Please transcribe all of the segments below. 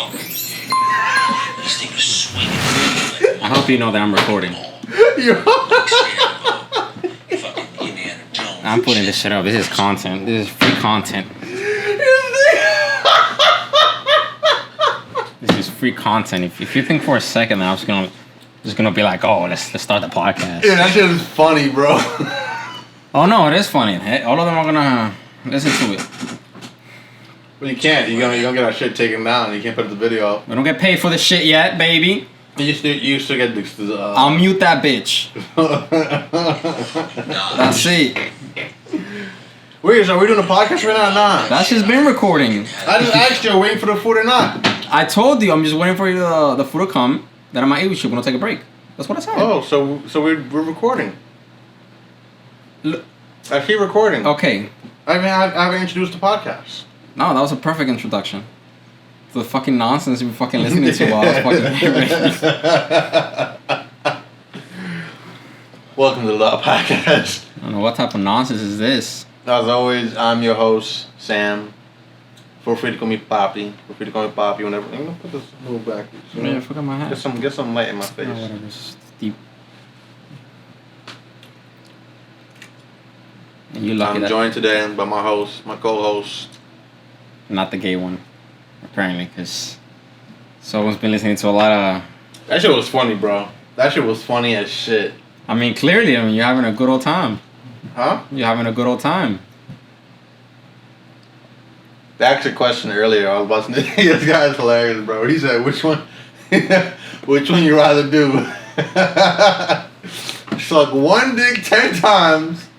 This thing is swinging. I hope you know that I'm recording. I'm putting this shit up. This is content. This is free content. This is free content. If you think for a second that I was just gonna be like, oh, let's start the podcast. Yeah, that shit is funny, bro. Oh no, it is funny. All of them are gonna listen to it. Well, you can't. You're gonna get our shit taken down. You can't put the video up. We don't get paid for this shit yet, baby. You still get this. I'll mute that bitch. That's it. Wait, so are we doing a podcast right now or not? That's just been recording. I just asked you, waiting for the food or not? I told you I'm just waiting for the food to come. Then I might eat with you. We're gonna take a break. That's what I said. Oh, so we're recording. I keep recording. Okay. I haven't introduced the podcast. No, that was a perfect introduction. To the fucking nonsense you were fucking listening to while I was fucking Welcome to the Lidat Podcast. I don't know what type of nonsense is this. As always, I'm your host, Sam. Feel free to call me Poppy. Whenever. I'm gonna put this little back. So Yeah, I forgot my hat. Get some light in my face. No, whatever. It's deep. And you lucky I'm joined today by my host, my co-host. Not the gay one, apparently, because someone's been listening to a lot of... That shit was funny, bro. That shit was funny as shit. I mean, clearly, you're having a good old time. Huh? You're having a good old time. They asked a question earlier. I was watching this. This guy's hilarious, bro. He said, which one you rather do? Suck one dick 10 times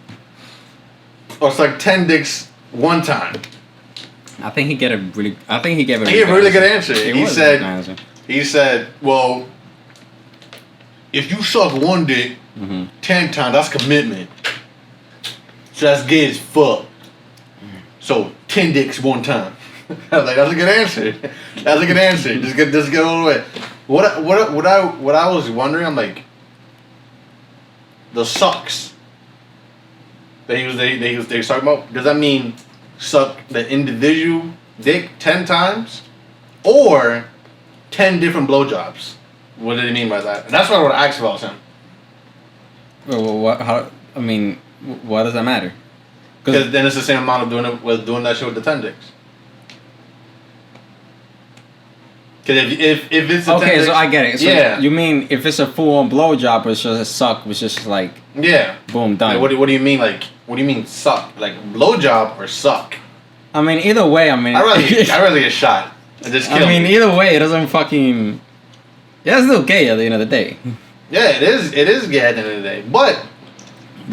or suck 10 dicks one time? I think he gave a really good answer. He said, well, if you suck one dick 10 times, that's commitment. So that's gay as fuck. So 10 dicks one time. I was like, that's a good answer. Just get all the way. What I was wondering, I'm like, the sucks that he was talking about, does that mean suck the individual dick 10 times or 10 different blowjobs? What did he mean by that? And that's what I would ask about him. Well, what does that matter? Because then it's the same amount of doing that shit with the 10 dicks. Because if it's a 10 dicks, so I get it. So yeah. You mean if it's a full-on blowjob, it's just a suck, it's just like boom, done. Like, what do you mean? Like, what do you mean suck? Like blowjob or suck? I mean, either way. I rather get shot. Just kill me. Either way, it doesn't fucking. Yeah, it's still gay at the end of the day. Yeah, it is. It is gay at the end of the day, but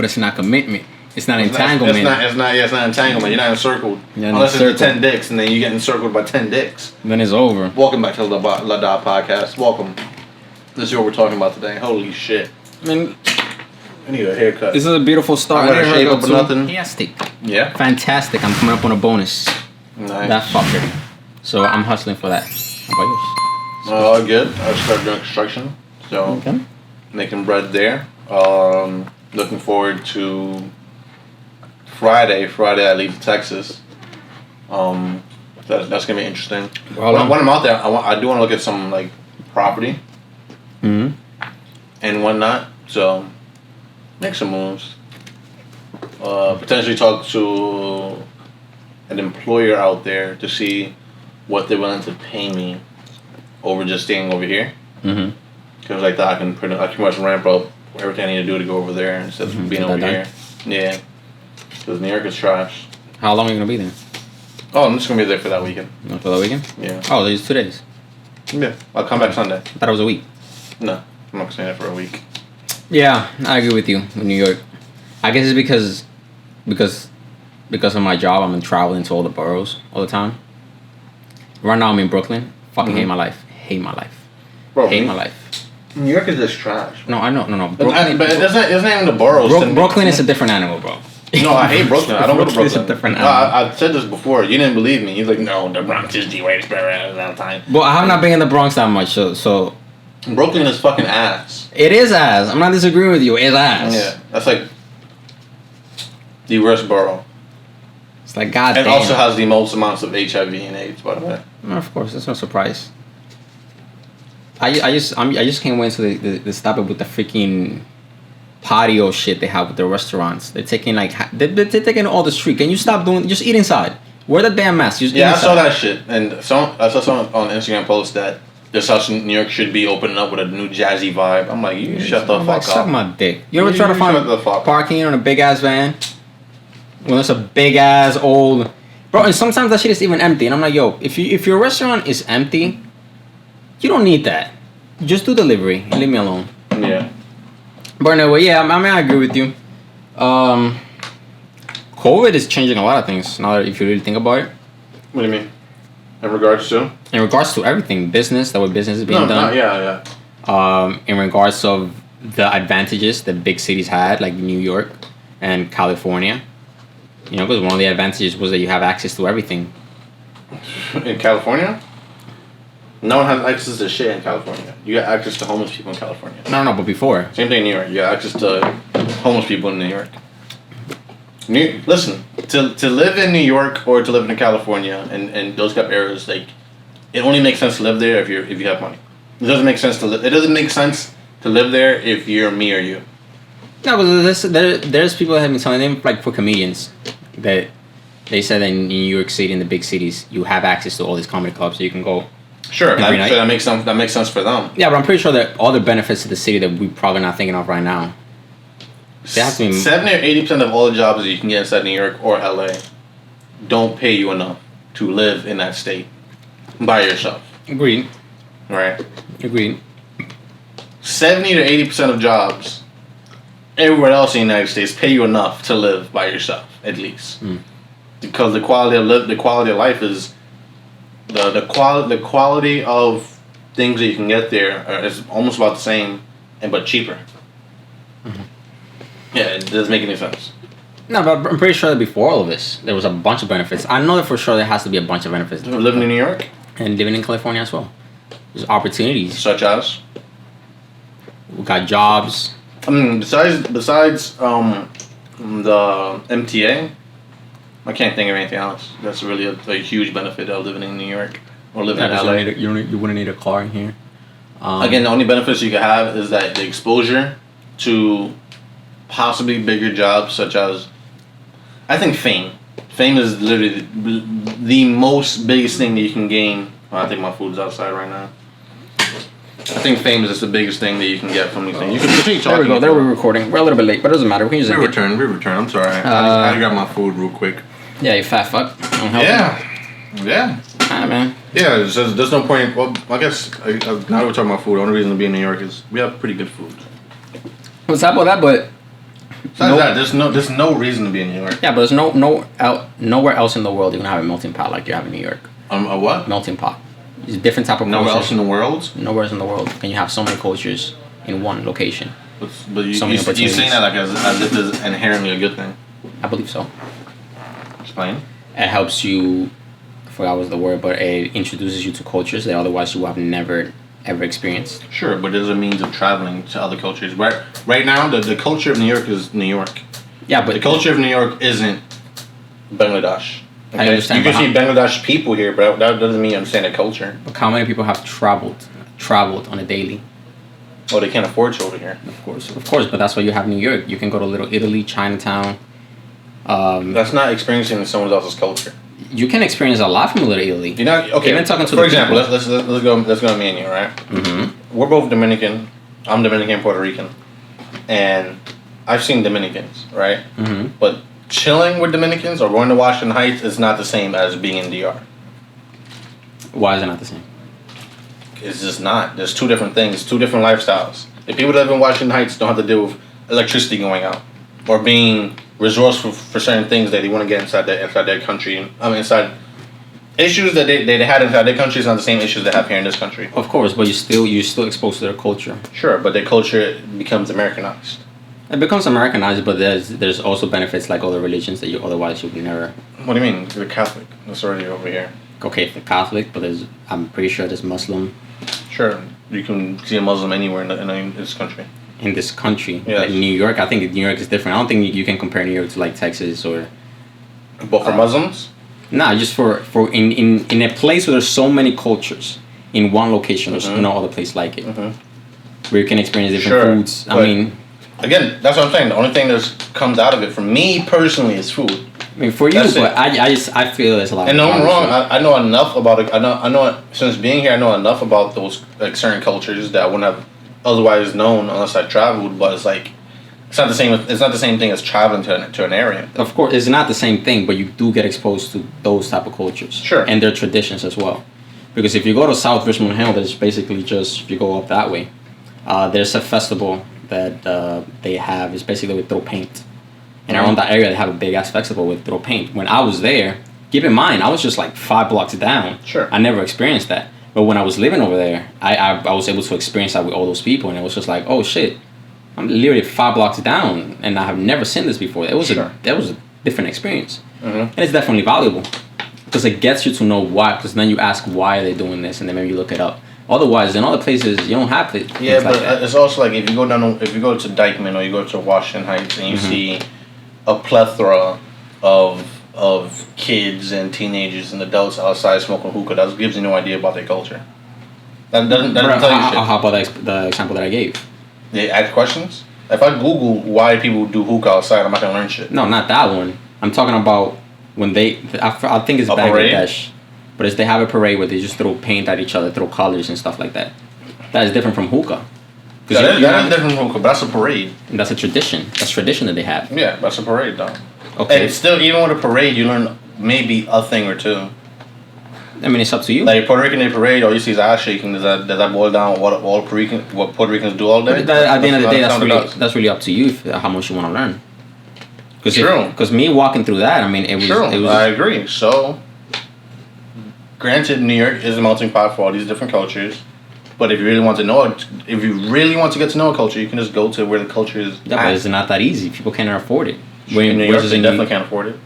it's not commitment. It's not entanglement. It's not entanglement. You're not encircled. Unless it's 10 dicks, and then you get encircled by 10 dicks. Then it's over. Welcome back to the Lidat Podcast. Welcome. This is what we're talking about today. Holy shit. I need a haircut. This is a beautiful start. I'm gonna shave up or nothing. Fantastic. Yeah. Fantastic. I'm coming up on a bonus. Nice. That fucker. So I'm hustling for that. How about yours? Good. I started doing construction. So making bread there. Looking forward to Friday I leave to Texas. That's gonna be interesting. When I'm out there, I do want to look at some like property and whatnot. So make some moves. Potentially talk to an employer out there to see what they're willing to pay me over just staying over here. Because like that, I can pretty much ramp up everything I need to do to go over there instead of being over here. Yeah. Because New York is trash. How long are you going to be there? Oh, I'm just going to be there for that weekend. For that weekend? Yeah. Oh, there's 2 days. Yeah. I'll come back Sunday. I thought it was a week. No. I'm not staying there for a week. Yeah, I agree with you with New York. I guess it's because of my job, I'm traveling to all the boroughs all the time. Right now I'm in Brooklyn. Fucking hate my life. Bro, hate my life. New York is just trash. No, I know. No. Brooklyn, but it's not even the boroughs. Brooklyn is a different animal, bro. No, I hate Brooklyn. I don't go to Brooklyn. It's a different animal. I've said this before. You didn't believe me. He's like, no, the Bronx is the greatest area of all time. Well, I have not been in the Bronx that much, so... Brooklyn is fucking ass. It is ass. I'm not disagreeing with you. It's ass. Yeah, that's like the worst borough. It's like, goddamn. And also has the most amounts of HIV and AIDS, by the way. Of course, that's no surprise. I just can't wait until they stop it with the freaking patio shit they have with the restaurants. They're taking like they're taking all the street. Can you stop doing? Just eat inside. Wear the damn mask. Just eat I inside. saw that shit, and I saw someone on Instagram post that this house in New York should be opening up with a new jazzy vibe. I'm like, you shut the fuck up. Suck my dick. You ever try to find parking on a big ass van? When it's a big ass old bro, and sometimes that shit is even empty, and I'm like, yo, if your restaurant is empty, you don't need that. Just do delivery and leave me alone. Yeah. But anyway, yeah, I mean, I agree with you. COVID is changing a lot of things now that if you really think about it. What do you mean? In regards to? In regards to everything, business, the way business is being done. Yeah. In regards of the advantages that big cities had, like New York and California. You know, because one of the advantages was that you have access to everything. In California? No one has access to shit in California. You got access to homeless people in California. No, but before. Same thing in New York. You got access to homeless people in New York. Listen, to live in New York or to live in California and those type of areas, like, it only makes sense to live there if you have money. It doesn't make sense to live there if you're me or you. No, but there's people that have been telling them, like for comedians, that they said that in New York City, in the big cities, you have access to all these comedy clubs, so you can go. Sure, that makes sense for them. Yeah, but I'm pretty sure that all the benefits to the city that we're probably not thinking of right now. They have to be 70 or 80% of all the jobs that you can get inside New York or LA don't pay you enough to live in that state by yourself. Agreed. Right. Agreed. 70 to 80% of jobs everywhere else in the United States pay you enough to live by yourself, at least, because the quality of life is the quality of things that you can get there is almost about the same, but cheaper. Mm-hmm. Yeah, it doesn't make any sense. No, but I'm pretty sure that before all of this, there was a bunch of benefits. I know that for sure there has to be a bunch of benefits. Living in New York? And living in California as well. There's opportunities. Such as? We got jobs. I mean, besides the MTA, I can't think of anything else. That's really a huge benefit of living in New York or living in LA. You wouldn't need a car in here. Again, the only benefits you could have is that the exposure to possibly bigger jobs, such as, I think, fame. Fame is literally the most biggest thing that you can gain. Well, I think my food's outside right now. I think fame is just the biggest thing that you can get from these things. You can continue talking. There we go. There we're recording. We're a little bit late, but it doesn't matter. We can just return. I'm sorry. I had to grab my food real quick. Yeah, you fat fuck. Yeah. Alright, man. Yeah, there's no point. Well, I guess now that we're talking about food, the only reason to be in New York is we have pretty good food. What's up with that? But besides that, there's no reason to be in New York. Yeah, but there's nowhere else in the world you can have a melting pot like you have in New York. A what? Melting pot. It's a different type of nowhere else in the world. Nowhere else in the world can you have so many cultures in one location. But you're saying that like as if it's inherently a good thing. I believe so. Explain. It helps you. I forgot what was the word, but it introduces you to cultures that otherwise you have never ever experienced. Sure, but there's a means of traveling to other cultures. Right now, the culture of New York is New York. Yeah, but the culture of New York isn't Bangladesh. Okay? I understand. You can see Bangladesh people here, but that doesn't mean you understand the culture. But how many people have traveled on a daily? Oh, they can't afford to over here. Of course, but that's why you have New York. You can go to Little Italy, Chinatown. That's not experiencing someone else's culture. You can experience a lot from Little Italy. You're not okay. Even talking to for example, let's go me and you, right? Mm-hmm. We're both Dominican. I'm Dominican, Puerto Rican, and I've seen Dominicans, right? Mm-hmm. But chilling with Dominicans or going to Washington Heights is not the same as being in DR. Why is it not the same? It's just not. There's two different things, two different lifestyles. The people that live in Washington Heights don't have to deal with electricity going out or being resourceful for certain things that they want to get inside their country. Inside issues that they had inside their country is not the same issues they have here in this country. Of course, but you're still exposed to their culture. Sure, but their culture becomes Americanized. It becomes Americanized, but there's also benefits like other religions that you would never. What do you mean? You're Catholic. That's already over here. Okay, the Catholic, but I'm pretty sure there's Muslim. Sure, you can see a Muslim anywhere in this country. In this country, yes. Like New York, I think New York is different. I don't think you can compare New York to like Texas or. But for Muslims? Nah, just for in a place where there's so many cultures, in one location. There's no other place like it. Where you can experience different foods. I mean, again, that's what I'm saying. The only thing that comes out of it for me personally is food. I mean, for you, but I feel there's a lot. And no, I'm wrong. I know enough about it. I know since being here, I know enough about those like certain cultures that I wouldn't have otherwise known unless I traveled. But it's like it's not the same. It's not the same thing as traveling to an area. Of course, it's not the same thing, but you do get exposed to those type of cultures. Sure. And their traditions as well. Because if you go to South Richmond Hill, there's basically just if you go up that way, there's a festival that they have. It's basically with throw paint. And around that area, they have a big ass festival with throw paint. When I was there, keep in mind, I was just like 5 blocks down. Sure. I never experienced that. But when I was living over there, I was able to experience that with all those people. And it was just like, oh shit, I'm literally 5 blocks down. And I have never seen this before. That was a different experience. And it's definitely valuable. Because it gets you to know why. Because then you ask why are they doing this. And then maybe you look it up. Otherwise, in other places, you don't have it. Yeah, but like it's also like if you go to Dykeman or you go to Washington Heights and you see a plethora of kids and teenagers and adults outside smoking hookah, that gives you no idea about their culture. That doesn't tell you shit. How about the example that I gave? They ask questions. If I Google why people do hookah outside, I'm not gonna learn shit. No, not that one. I'm talking about when I think it's Bangladesh, but they have a parade where they just throw paint at each other, throw colors and stuff like that. That is different from hookah. That is different from hookah, but that's a parade. And that's a tradition. That's tradition that they have. Yeah, that's a parade, though. Okay. And still, even with a parade, you learn maybe a thing or two. I mean, it's up to you. Like Puerto Rican Day parade, all you see is ass shaking. Does that boil down what Puerto Ricans do all day? But at the end of the day, that's really up to you how much you want to learn. Because me walking through that, I mean, it was. True. It was. I agree. So, granted, New York is a melting pot for all these different cultures. But if you really want to know it, if you really want to get to know a culture, you can just go to where the culture is. Yeah, but it's not that easy. People can't afford it. In New York, they definitely can't afford it.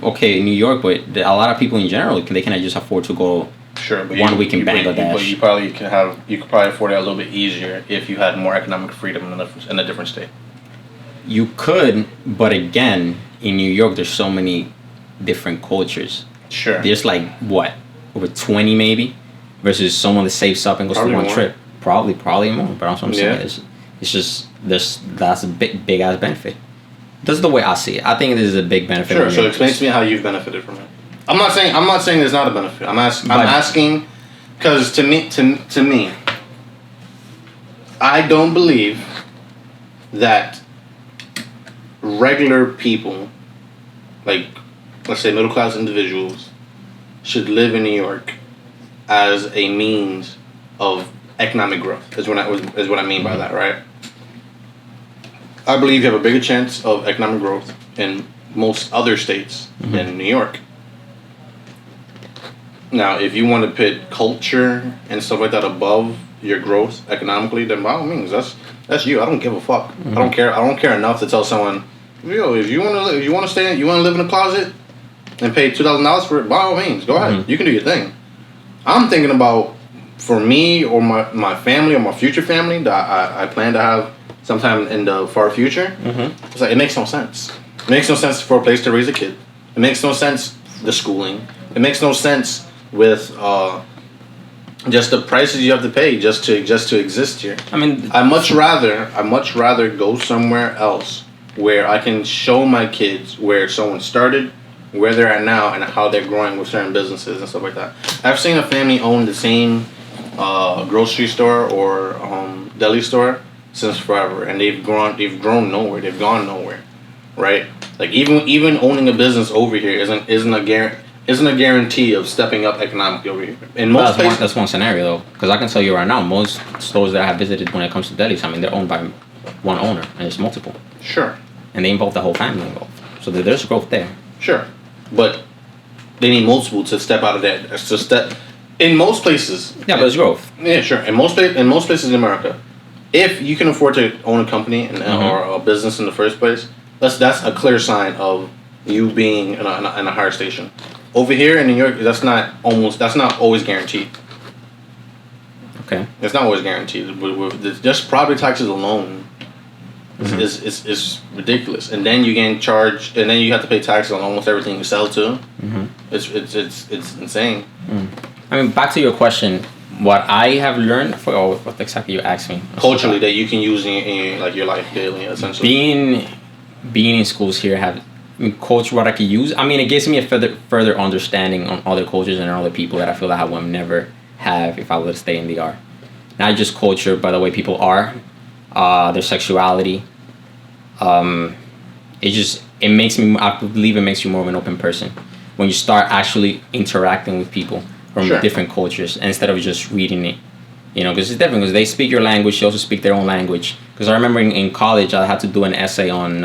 Okay, in New York, but a lot of people in general they cannot just afford to go. Sure, but 1 week in Bangladesh. But you could probably afford it a little bit easier if you had more economic freedom in a different state. You could, but again, in New York, there's so many different cultures. Sure. There's like what, over 20 maybe, versus someone that saves up and goes Probably to one more. trip. Probably more. But that's what I'm saying. It's just that's a big ass benefit. This is the way I see it. I think this is a big benefit. Sure. So explain to me how you've benefited from it. I'm not saying there's not a benefit. I'm asking because to me, I don't believe that regular people, like let's say middle class individuals, should live in New York as a means of economic growth. Is what I mean by that, right? I believe you have a bigger chance of economic growth in most other states than New York. Now, if you want to put culture and stuff like that above your growth economically, then by all means, that's you. I don't give a fuck. I don't care. I don't care enough to tell someone, yo, if you want to live in a closet and pay $2,000 for it, by all means, go ahead. You can do your thing. I'm thinking about for me or my family or my future family that I plan to have sometime in the far future. It's like it makes no sense. It makes no sense for a place to raise a kid. It makes no sense the schooling. It makes no sense with just the prices you have to pay just to exist here. I mean, I much rather go somewhere else where I can show my kids where someone started, where they're at now, and how they're growing with certain businesses and stuff like that. I've seen a family own the same grocery store or deli store since forever, and they've grown nowhere. They've gone nowhere, right? Like even owning a business over here isn't a guarantee of stepping up economically over here. In most places, that's one scenario though, because I can tell you right now, most stores that I have visited when it comes to delis, I mean, they're owned by one owner, and it's multiple. Sure. And they involve the whole family involved, so there's growth there. Sure, but they need multiple to step out of that. In most places. Yeah, but there's growth. Yeah, sure. In most places in America, if you can afford to own a company or a business in the first place, that's a clear sign of you being in a higher station. Over here in New York, that's not always guaranteed. Okay. It's not always guaranteed. Just property taxes alone is ridiculous, and then you get charged, and then you have to pay taxes on almost everything you sell too. It's insane. I mean, back to your question, what I have learned, I forgot what exactly you asked me. Culturally, that you can use in like your life daily, essentially. Being in schools here culture, what I could use. I mean, it gives me a further understanding on other cultures and other people that I feel that I would never have if I were to stay in the DR. Not just culture, but the way people are, their sexuality. It makes me. I believe it makes you more of an open person when you start actually interacting with people from different cultures instead of just reading it. You know, because it's different. Because they speak your language, they also speak their own language. Because I remember in college, I had to do an essay on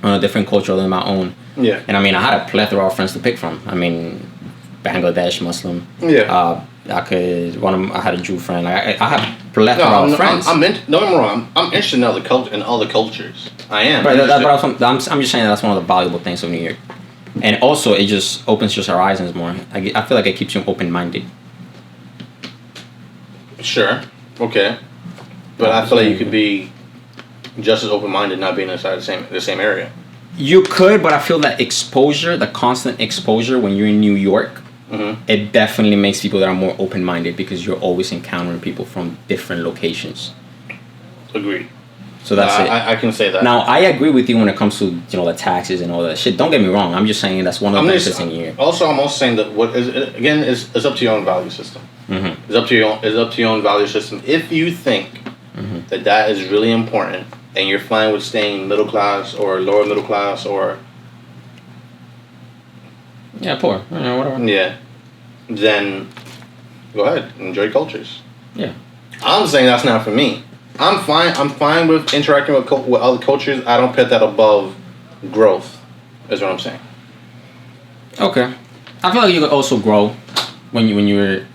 a different culture than my own. Yeah. And I mean, I had a plethora of friends to pick from. I mean, Bangladesh, Muslim. Yeah. I had a Jew friend. Like, I had plethora of friends. Don't get me wrong. I'm interested in other cultures. I am. Right. I'm just saying that's one of the valuable things of New York. And also, it just opens your horizons more. I feel like it keeps you open-minded. Sure. Okay. But I feel like you could be just as open-minded not being inside the same area. You could, but I feel that exposure, the constant exposure when you're in New York, it definitely makes people that are more open-minded because you're always encountering people from different locations. Agreed. So that's it. I can say that. Now, I agree with you when it comes to the taxes and all that shit. Don't get me wrong. I'm just saying that's one of the benefits in here. Also, I'm also saying that it's up to your own value system. Mm-hmm. It's up to your own value system. If you think that is really important, and you're fine with staying middle class or lower middle class or poor, whatever. Yeah, then go ahead, enjoy cultures. Yeah. I'm saying that's not for me. I'm fine with interacting with other cultures. I don't put that above growth. Is what I'm saying. Okay, I feel like you could also grow when you're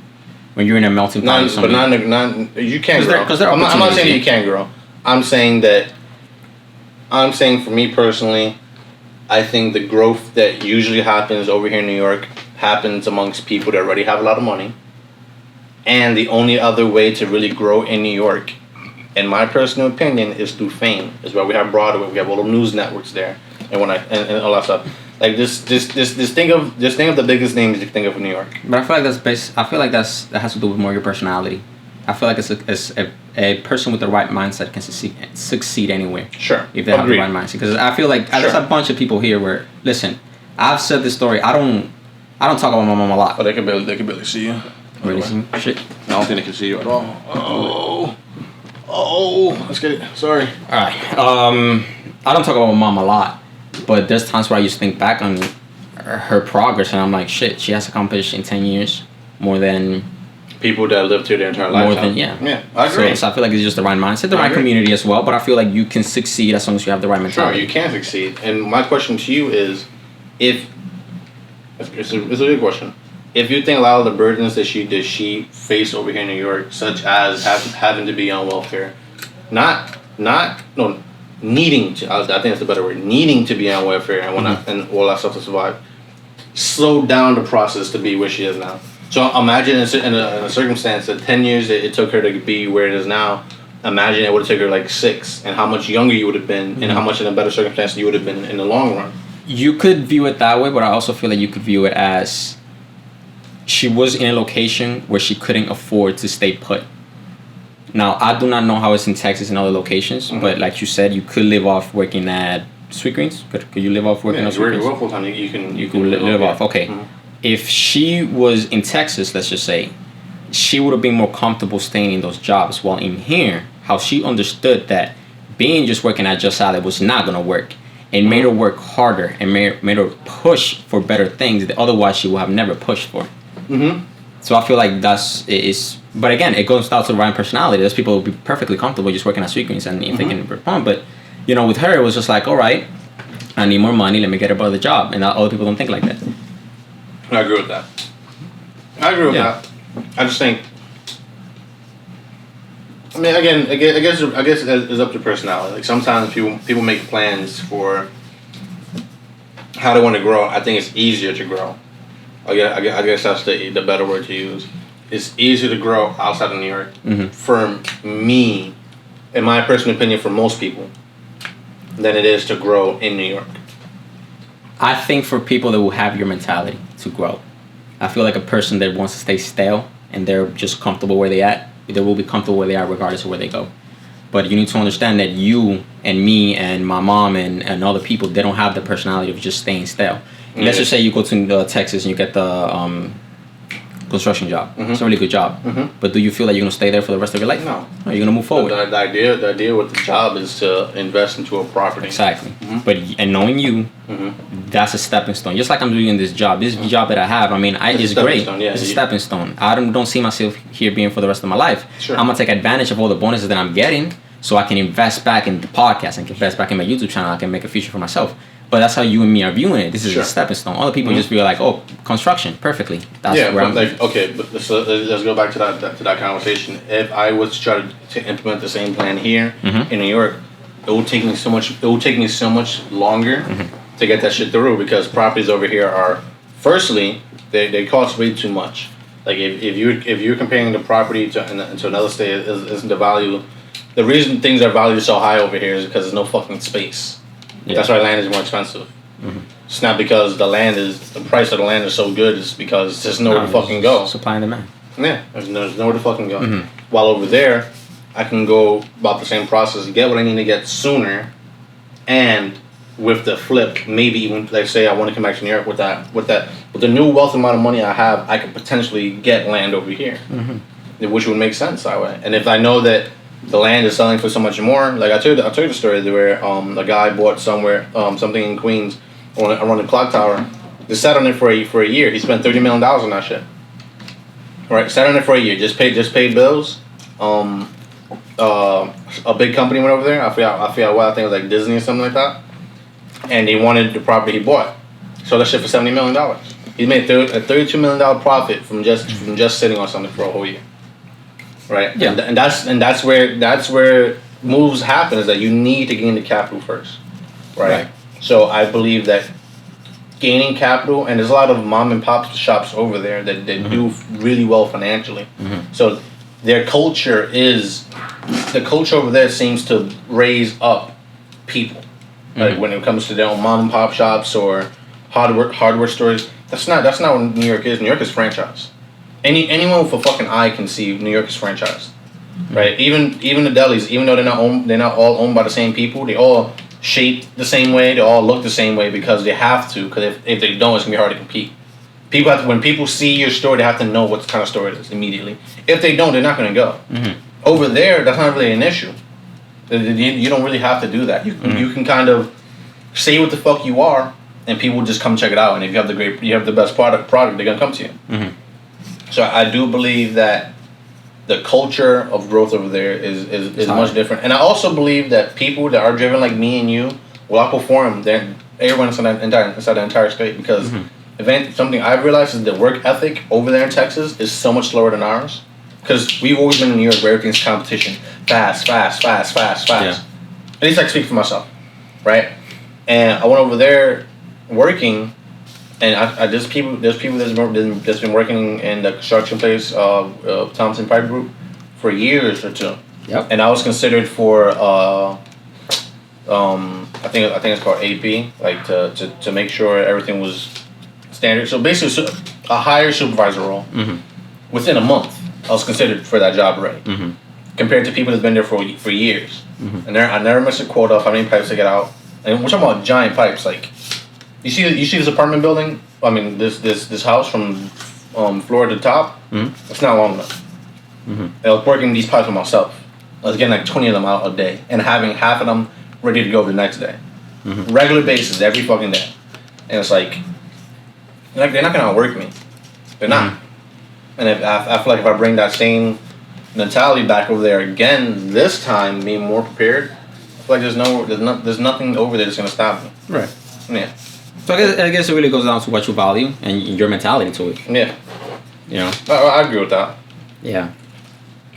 in a melting pot. You can't grow. I'm not saying that you can't grow. I'm saying for me personally, I think the growth that usually happens over here in New York happens amongst people that already have a lot of money. And the only other way to really grow in New York, in my personal opinion, is through fame. Is why we have Broadway, we have all the news networks there, and all that stuff. Like just think of the biggest names you think of in New York. But I feel like that has to do with more your personality. I feel like it's a person with the right mindset can succeed anywhere. Sure. If they have the right mindset, because I feel like there's a bunch of people here where listen, I've said this story. I don't talk about my mom a lot. Oh, they can barely see you. Really see? Shit. I don't think they can see you at all. Oh, let's get it. Sorry. All right. I don't talk about my mom a lot, but there's times where I used to think back on her progress, and I'm like, shit, she has accomplished in 10 years more than people that lived here their entire life. More than yeah. I agree. So I feel like it's just the right mindset, the right community as well. But I feel like you can succeed as long as you have the right mentality. Sure, you can succeed. And my question to you is, if it's a good question. If you think a lot of the burdens that she faced over here in New York, such as having to be on welfare, needing to, I think that's a better word, needing to be on welfare and all that stuff to survive, slowed down the process to be where she is now. So imagine in a circumstance that 10 years it took her to be where it is now. Imagine it would have taken her like 6, and how much younger you would have been, and how much in a better circumstance you would have been in the long run. You could view it that way, but I also feel like you could view it as she was in a location where she couldn't afford to stay put. Now, I do not know how it's in Texas and other locations, but like you said, you could live off working at Sweetgreens. Could you live off working at Sweetgreens? Well, full time. You can live off. Okay. If she was in Texas, let's just say, she would have been more comfortable staying in those jobs. While in here, how she understood that being just working at Just Salad was not going to work. It made her work harder and made her push for better things that otherwise she would have never pushed for. Mm-hmm. So I feel like but again, it goes down to the right personality. There's people who would be perfectly comfortable just working at Sweetgreens and if they can respond. But, with her, it was just like, all right, I need more money, let me get about the job. And other people don't think like that. I agree with that. That. I just think, I mean, again, I guess it's up to personality. Like sometimes people make plans for how they want to grow. I think it's easier to grow. I guess that's the better word to use. It's easier to grow outside of New York for me, in my personal opinion, for most people, than it is to grow in New York. I think for people that will have your mentality to grow, I feel like a person that wants to stay stale and they're just comfortable where they at, they will be comfortable where they are regardless of where they go. But you need to understand that you and me and my mom and other people, they don't have the personality of just staying still. Let's just say you go to Texas and you get the construction job. It's a really good job. But do you feel that you're going to stay there for the rest of your life? No. Or you're going to move forward? The idea with the job is to invest into a property. Exactly. But and knowing you, that's a stepping stone. Just like I'm doing this job. This job that I have, I mean, it's great. It's a stepping stone. I don't see myself here being for the rest of my life. Sure. I'm going to take advantage of all the bonuses that I'm getting so I can invest back in the podcast and invest back in my YouTube channel. I can make a future for myself. But that's how you and me are viewing it. This is a stepping stone. Other people just feel like, oh, construction, perfectly. That's where I'm like, okay, but let's go back to that conversation. If I was to try to implement the same plan here in New York, it will take me so much longer to get that shit through, because properties over here are, firstly, they cost way too much. Like if you're comparing the property to another state, isn't the value. The reason things are valued so high over here is because there's no fucking space. Yeah. That's why land is more expensive. It's not because the price of the land is so good. It's because there's nowhere to fucking go. Supply and demand. Yeah, there's nowhere to fucking go. While over there, I can go about the same process, get what I need to get sooner, and with the flip, maybe even, like, say I want to come back to New York with the new wealth amount of money I have, I could potentially get land over here, which would make sense that way. And if I know that the land is selling for so much more, like I told you the story where a guy bought something in Queens around the clock tower. They sat on it for a year. He spent $30 million on that shit. Right, sat on it for a year. Just paid bills. A big company went over there. I forgot what. I think it was like Disney or something like that. And they wanted the property he bought. Sold that shit for $70 million. He made a $32 million profit from just sitting on something for a whole year. Right. Yeah. And that's where moves happen, is that you need to gain the capital first. Right. So I believe that gaining capital, and there's a lot of mom and pop shops over there that do really well financially. So their culture over there seems to raise up people. Like when it comes to their own mom and pop shops or hardware stores. That's not what New York is. New York is franchise. Anyone with a fucking eye can see New York is franchised, right? Even the delis, even though they're not all owned by the same people, they all shape the same way, they all look the same way because they have to. Because if they don't, it's gonna be hard to compete. When people see your store, they have to know what kind of store it is immediately. If they don't, they're not gonna go. Over there, that's not really an issue. You don't really have to do that. You can kind of say what the fuck you are, and people just come check it out. And if you have the best product, they're gonna come to you. So I do believe that the culture of growth over there is much different. And I also believe that people that are driven like me and you will outperform everyone inside the entire state, because something I've realized is the work ethic over there in Texas is so much slower than ours. Because we've always been in New York where everything's competition. Fast. Yeah. At least I can speak for myself, right? And I went over there working, and there's people that's been working in the construction place, Thompson Pipe Group, for years or two. Yep. And I was considered for I think it's called AP, like to make sure everything was standard. So basically, a higher supervisor role. Within a month, I was considered for that job already. Compared to people that's been there for years. And I never missed a quota of how many pipes I get out. And we're talking about giant pipes, like. You see this apartment building? I mean, this house from floor to top. It's not long enough. I was working these pipes for myself. I was getting like 20 of them out a day, and having half of them ready to go the next day, regular basis, every fucking day. And it's like they're not gonna outwork me. They're not. And I feel like if I bring that same mentality back over there again, this time being more prepared, I feel like there's nothing over there that's gonna stop me. Right. Yeah. So I guess it really goes down to what you value and your mentality to it. Yeah. You know? I agree with that. Yeah.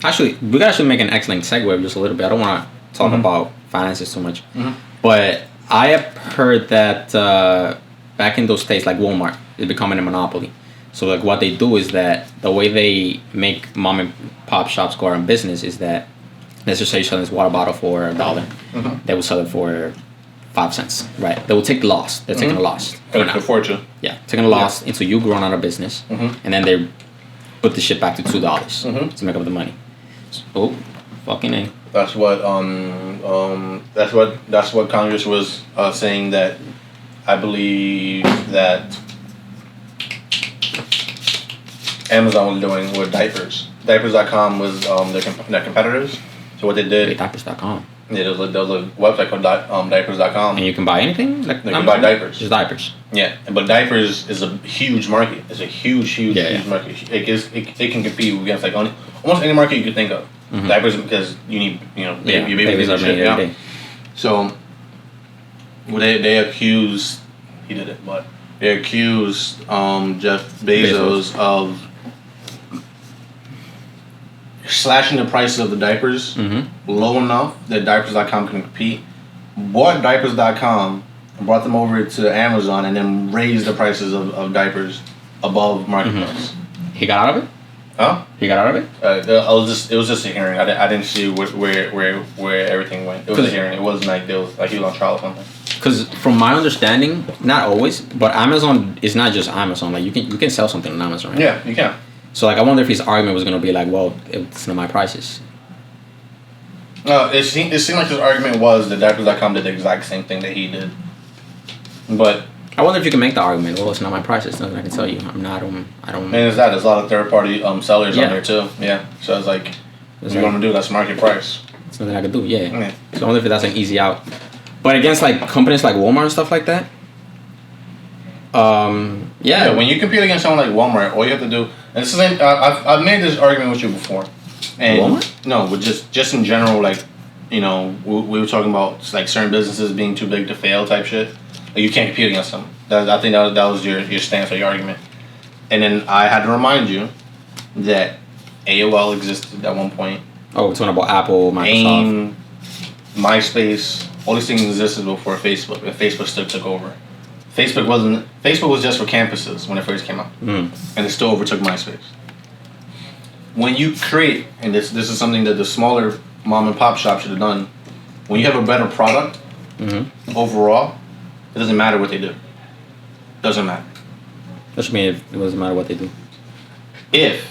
Actually, we gotta make an excellent segue just a little bit. I don't want to talk about finances too much. But I have heard that back in those states, like Walmart, is becoming a monopoly. So like what they do is that the way they make mom and pop shops go out in business is that, let's just say you're selling this water bottle for $1. They will sell it for 5 cents, right? They will take the loss. They're taking a loss. Afford to. Yeah, taking a loss until you run out of business, and then put the shit back to $2 to make up the money. Oh, fucking A. That's what Congress was saying that I believe that Amazon was doing with Diapers. Diapers.com was their competitors. So what they did... Diapers.com. Yeah, there was a website called Diapers.com. And you can buy anything? Like you can buy diapers. Just diapers. Yeah, but diapers is a huge market. It's a huge market. It can compete against like almost any market you could think of. Diapers because you need your babies are made every day. So they accused he did it, but they accused Jeff Bezos of slashing the prices of the diapers low enough that Diapers.com can compete. Bought Diapers.com and brought them over to Amazon and then raised the prices of diapers above market price. He got out of it? Huh? He got out of it? It was just a hearing. I didn't see where everything went. It was a hearing. It wasn't like he was on trial or something. Because from my understanding, not always, but Amazon is not just Amazon. Like you can sell something on Amazon, right? Yeah, you can. So like I wonder if his argument was gonna be like, well, it's not my prices. No, it seemed like his argument was that Diapers.com did the exact same thing that he did. But I wonder if you can make the argument. Well, it's not my prices. Nothing I can tell you. I don't. And there's a lot of third party sellers on there too. Yeah. So it's like, what you want to do? That's market price. It's nothing I can do. Yeah. So I wonder if that's an easy out. But against like companies like Walmart and stuff like that. Yeah. When you compete against someone like Walmart, all you have to do, and this is I've made this argument with you before. And Walmart? No, but just in general, like, we were talking about like certain businesses being too big to fail type shit. Like you can't compete against them. I think that was your stance or your argument. And then I had to remind you that AOL existed at one point. Oh, we're talking about Apple, Microsoft. AIM, MySpace, all these things existed before Facebook. And Facebook still took over. Facebook was just for campuses when it first came out. And it still overtook MySpace. When you create, and this is something that the smaller mom and pop shop should have done, when you have a better product overall, it doesn't matter what they do. Doesn't matter. What you mean if it doesn't matter what they do? If,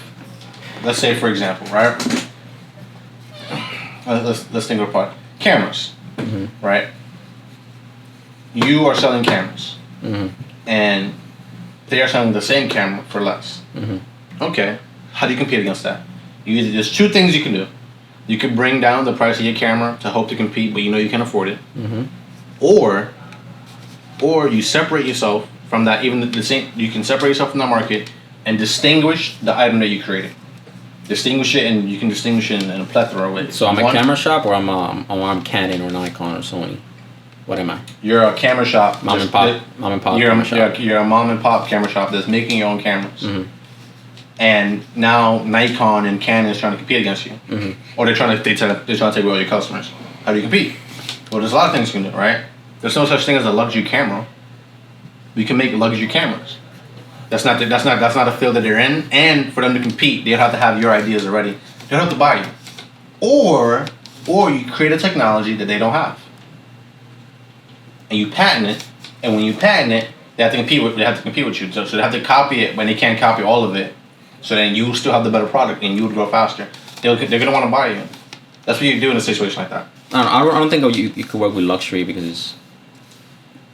let's say for example, right? Let's think apart. Cameras, right? You are selling cameras, and they are selling the same camera for less. Okay, how do you compete against that? There's two things you can do. You can bring down the price of your camera to hope to compete, but you can afford it. Or you separate yourself from that. Even the same, you can separate yourself from that market and distinguish the item that you created. Distinguish it, and you can distinguish it in a plethora of ways. So I'm a camera shop, or I'm Canon or Nikon or Sony. What am I? You're a camera shop. Mom and pop. You're camera shop. You're a mom and pop camera shop that's making your own cameras. And now Nikon and Canon is trying to compete against you, or they're trying to take away all your customers. How do you compete? Well, there's a lot of things you can do, right? There's no such thing as a luxury camera. You can make luxury cameras. That's not a field that they're in. And for them to compete, they'd have to have your ideas already. They'd have to buy you, or you create a technology that they don't have, and you patent it. And when you patent it, they have to compete with you. So they have to copy it, but they can't copy all of it. So then you still have the better product, and you would grow faster. They're gonna want to buy you. That's what you do in a situation like that. I don't think you could work with luxury because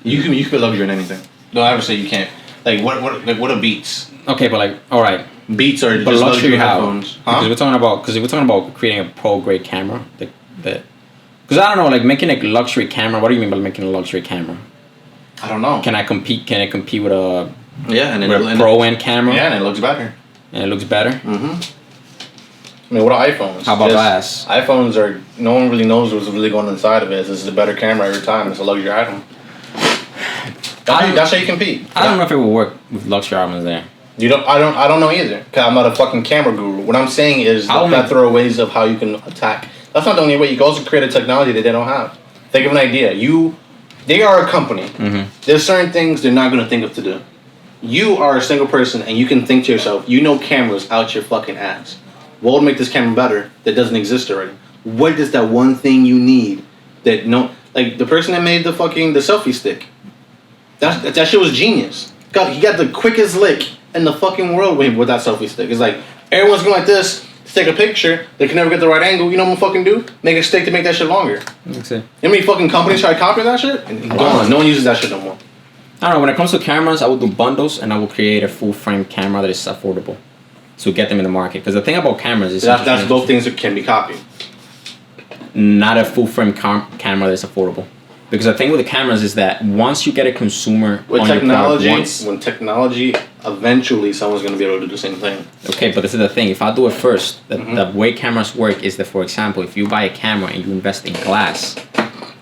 you can put luxury in anything. Don't ever say you can't. Like what are Beats? Okay, but like all right, Beats are but just luxury headphones. Because we're talking about creating a pro grade camera. Because I don't know, like making a luxury camera. What do you mean by making a luxury camera? I don't know. Can it compete with a pro end camera? Yeah, and it looks better. And it looks better. I mean, what are iPhones? How about glass? iPhones are, no one really knows what's really going inside of it. This is a better camera every time. It's a luxury item. That's how you compete. I don't know if it will work with luxury items there. I don't know either. Cause I'm not a fucking camera guru. What I'm saying is the plethora of ways of how you can attack. That's not the only way. You can also create a technology that they don't have. Think of an idea. They are a company. There's certain things they're not going to think of to do. You are a single person, and you can think to yourself, cameras out your fucking ass. What would make this camera better that doesn't exist already? What is that one thing you need that like the person that made the selfie stick? That shit was genius. He got the quickest lick in the fucking world with that selfie stick. It's like everyone's going like this to take a picture. They can never get the right angle. You know what I'm fucking do? Make a stick to make that shit longer. That's it. How many fucking companies try to copy that shit? And gone. No one uses that shit no more. I don't know. When it comes to cameras, I will do bundles and I will create a full frame camera that is affordable to get them in the market. Because the thing about cameras is that's both things that can be copied. Not a full frame camera that's affordable. Because the thing with the cameras is that once you get a consumer with on technology, your product when technology, eventually someone's going to be able to do the same thing. Okay, but this is the thing. If I do it first, the way cameras work is that, for example, if you buy a camera and you invest in glass,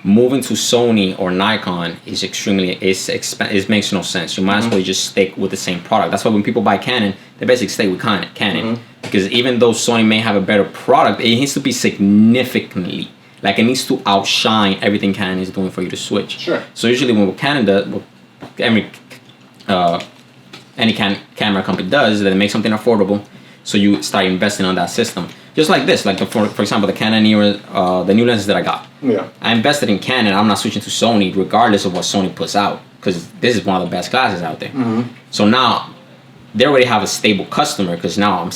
moving to Sony or Nikon is it makes no sense. You might as well just stick with the same product. That's why when people buy Canon, they basically stay with Canon. Because even though Sony may have a better product, it needs to be significantly. Like, it needs to outshine everything Canon is doing for you to switch. Sure. So usually when Canon does, any camera company does, is that it makes something affordable, so you start investing on that system. Just like this, like for example, the Canon the new lenses that I got. Yeah. I invested in Canon. I'm not switching to Sony regardless of what Sony puts out, because this is one of the best glasses out there. So now they already have a stable customer, because now I'm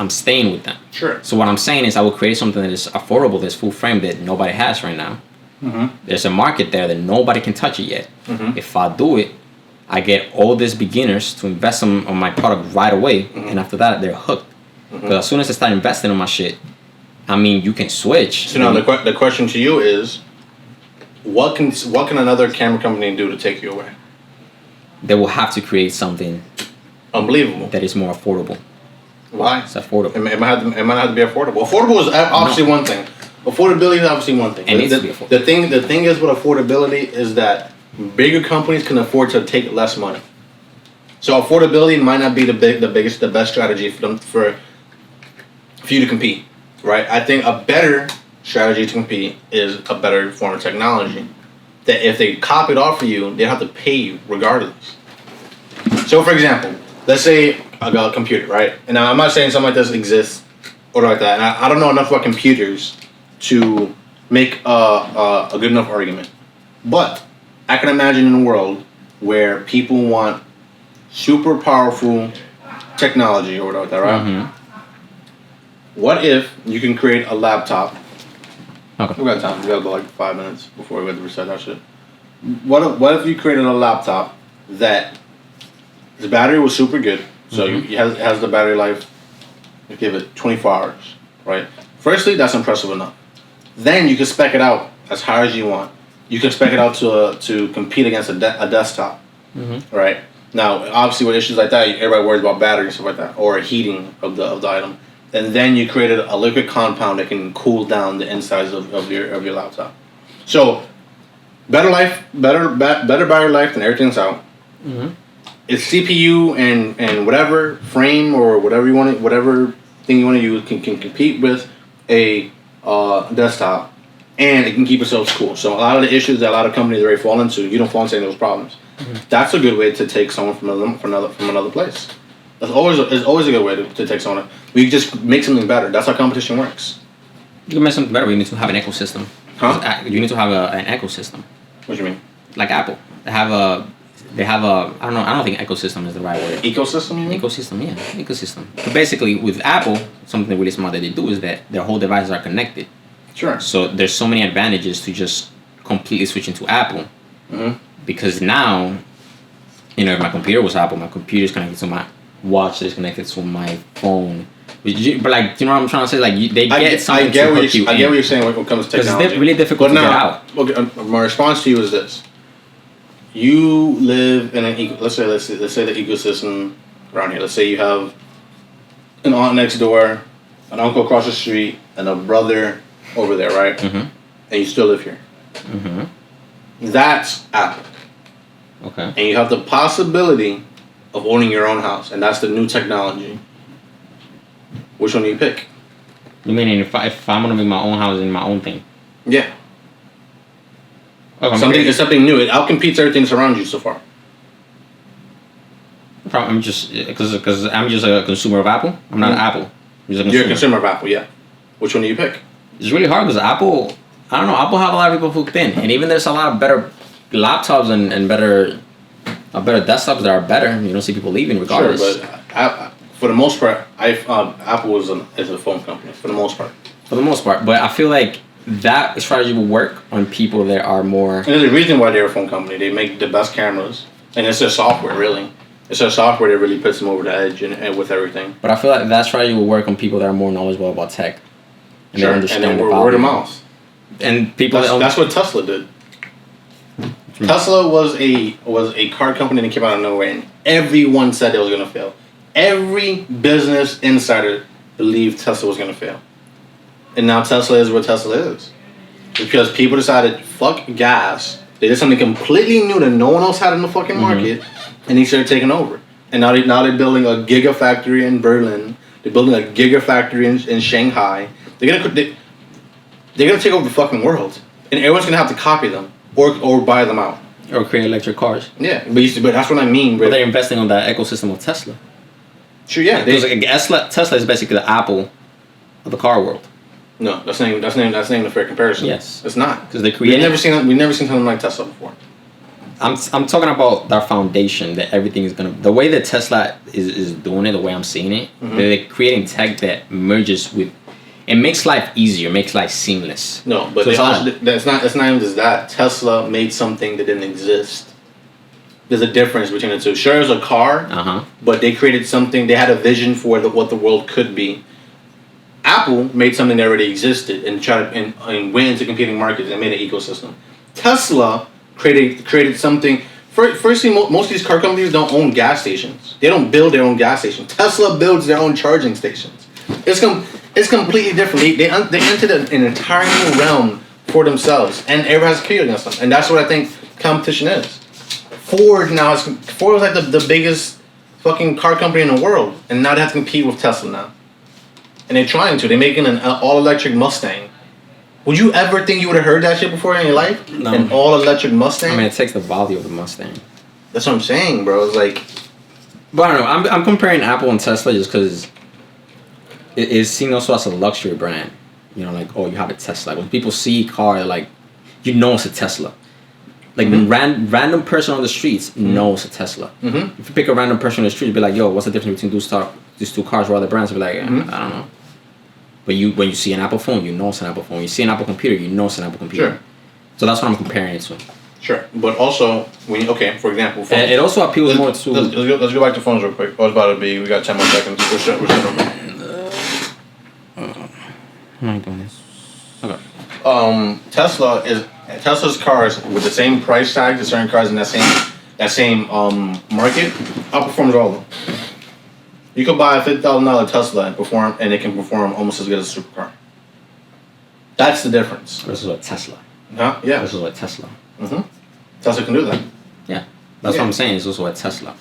staying with them. Sure. So what I'm saying is I will create something that is affordable, that's full frame, that nobody has right now. There's a market there that nobody can touch it yet. If I do it, I get all these beginners to invest on my product right away, and after that they're hooked. Because as soon as I start investing on my shit, I mean, you can switch. So now the question to you is, what can another camera company do to take you away? They will have to create something unbelievable that is more affordable. Why? It's affordable. It might have to be affordable. Affordable is obviously one thing. Affordability is obviously one thing. It needs to be affordable. The thing is with affordability is that bigger companies can afford to take less money. So affordability might not be the best strategy for you to compete, right? I think a better strategy to compete is a better form of technology. That if they copy it off of you, they have to pay you regardless. So, for example, let's say I got a computer, right? And now I'm not saying something like this exists or like that. And I don't know enough about computers to make a good enough argument. But I can imagine in a world where people want super powerful technology or whatever like that, right? What if you can create a laptop? Okay. We got time. We got to go like 5 minutes before we got to reset that shit. What if you created a laptop that the battery was super good, so it has the battery life, you give it 24 hours, right? Firstly, that's impressive enough. Then you can spec it out as high as you want. You can spec it out to compete against a desktop, right? Now, obviously, with issues like that, everybody worries about battery and stuff like that, or heating of the item. And then you created a liquid compound that can cool down the insides of your laptop. So, better battery life than everything's out. It's CPU and whatever frame or whatever thing you want to use can compete with a desktop, and it can keep itself cool. So a lot of the issues that a lot of companies already fall into, you don't fall into any of those problems. That's a good way to take someone from another place. It's always a good way to take someone. We just make something better. That's how competition works. You can make something better. You need to have an ecosystem. Huh? You need to have an ecosystem. What do you mean? Like Apple, they have a. I don't know. I don't think ecosystem is the right word. Ecosystem, you mean? Ecosystem, yeah, ecosystem. But basically, with Apple, something really smart that they do is that their whole devices are connected. Sure. So there's so many advantages to just completely switching to Apple. Because now, if my computer was Apple, my computer is connected to my watch, is connected to my phone. But like, you know what I'm trying to say? Like, they get something to hook you in. I get what you're saying when it comes to technology. Because it's really difficult to get out. Okay, my response to you is this. You live in let's say the ecosystem around here. Let's say you have an aunt next door, an uncle across the street, and a brother over there, right? And you still live here. That's Apple. Okay. And you have the possibility of owning your own house, and that's the new technology. Which one do you pick? You mean if I'm gonna make my own house and my own thing? Yeah. Okay, it's something new. It outcompetes everything that's around you so far. I'm just because I'm just a consumer of Apple. I'm not an Apple. I'm just a consumer. You're a consumer of Apple, yeah. Which one do you pick? It's really hard because Apple. I don't know. Apple have a lot of people hooked in, and even there's a lot of better laptops and better desktops that are better. You don't see people leaving regardless. Sure, but For the most part, Apple is a phone company. For the most part. For the most part, but I feel like that strategy will work on people that are more. And there's a reason why they're a phone company. They make the best cameras, and it's their software really. It's their software that really puts them over the edge and with everything. But I feel like that strategy will work on people that are more knowledgeable about tech, and sure. they understand and then the word of mouth. And people that's what Tesla did. Tesla was a car company that came out of nowhere, and everyone said it was gonna fail. Every business insider believed Tesla was gonna fail. And now Tesla is what Tesla is. Because people decided, fuck gas. They did something completely new that no one else had in the fucking market, and they started taking over. And now they're building a gigafactory in Berlin. They're building a gigafactory in Shanghai. They're gonna take over the fucking world, and everyone's gonna have to copy them or buy them out or create electric cars. Yeah, but that's what I mean. But they're investing on that ecosystem of Tesla. Sure, yeah. Tesla is basically the Apple of the car world. No, that's not even a fair comparison. Yes, it's not, because they create. We've never seen something like Tesla before. I'm talking about their foundation, that everything is gonna. The way that Tesla is doing it, the way I'm seeing it, they're creating tech that merges with. It makes life easier, makes life seamless. No, but so it's not even just that. Tesla made something that didn't exist. There's a difference between the two. Sure, it's a car, but they created something. They had a vision for what the world could be. Apple made something that already existed and and went into competing markets and made an ecosystem. Tesla created something. Firstly, most of these car companies don't own gas stations. They don't build their own gas stations. Tesla builds their own charging stations. It's completely different. They entered an entire new realm for themselves, and everyone has competed against them. And that's what I think competition is. Ford was like the biggest fucking car company in the world, and now they have to compete with Tesla now. And they're trying to. They're making an all-electric Mustang. Would you ever think you would have heard that shit before in your life? No. An all-electric Mustang? I mean, it takes the value of the Mustang. That's what I'm saying, bro. It's like... But I don't know. I'm comparing Apple and Tesla just because it's seen also as a luxury brand. You know, like, oh, you have a Tesla. When people see a car, like, you know it's a Tesla. Like, random person on the streets knows a Tesla. If you pick a random person on the street, you'd be like, yo, what's the difference between these two cars or other brands? You'd be like, I don't know. But when you see an Apple phone, you know it's an Apple phone. When you see an Apple computer, you know it's an Apple computer. Sure. So that's what I'm comparing it to. Sure. But also, for example... Phones. And it also appeals more to... Let's go back to phones real quick. Oh, it's about to be... We got 10 more seconds. We're shut over. How am I doing this? Okay. Tesla's cars with the same price tag as certain cars in that same market outperforms all of them. You could buy a $50,000 Tesla and it can perform almost as good as a supercar. That's the difference. This is what Tesla. Huh? Yeah. This is what Tesla. Tesla can do that. Yeah. That's what I'm saying. It's also what Tesla.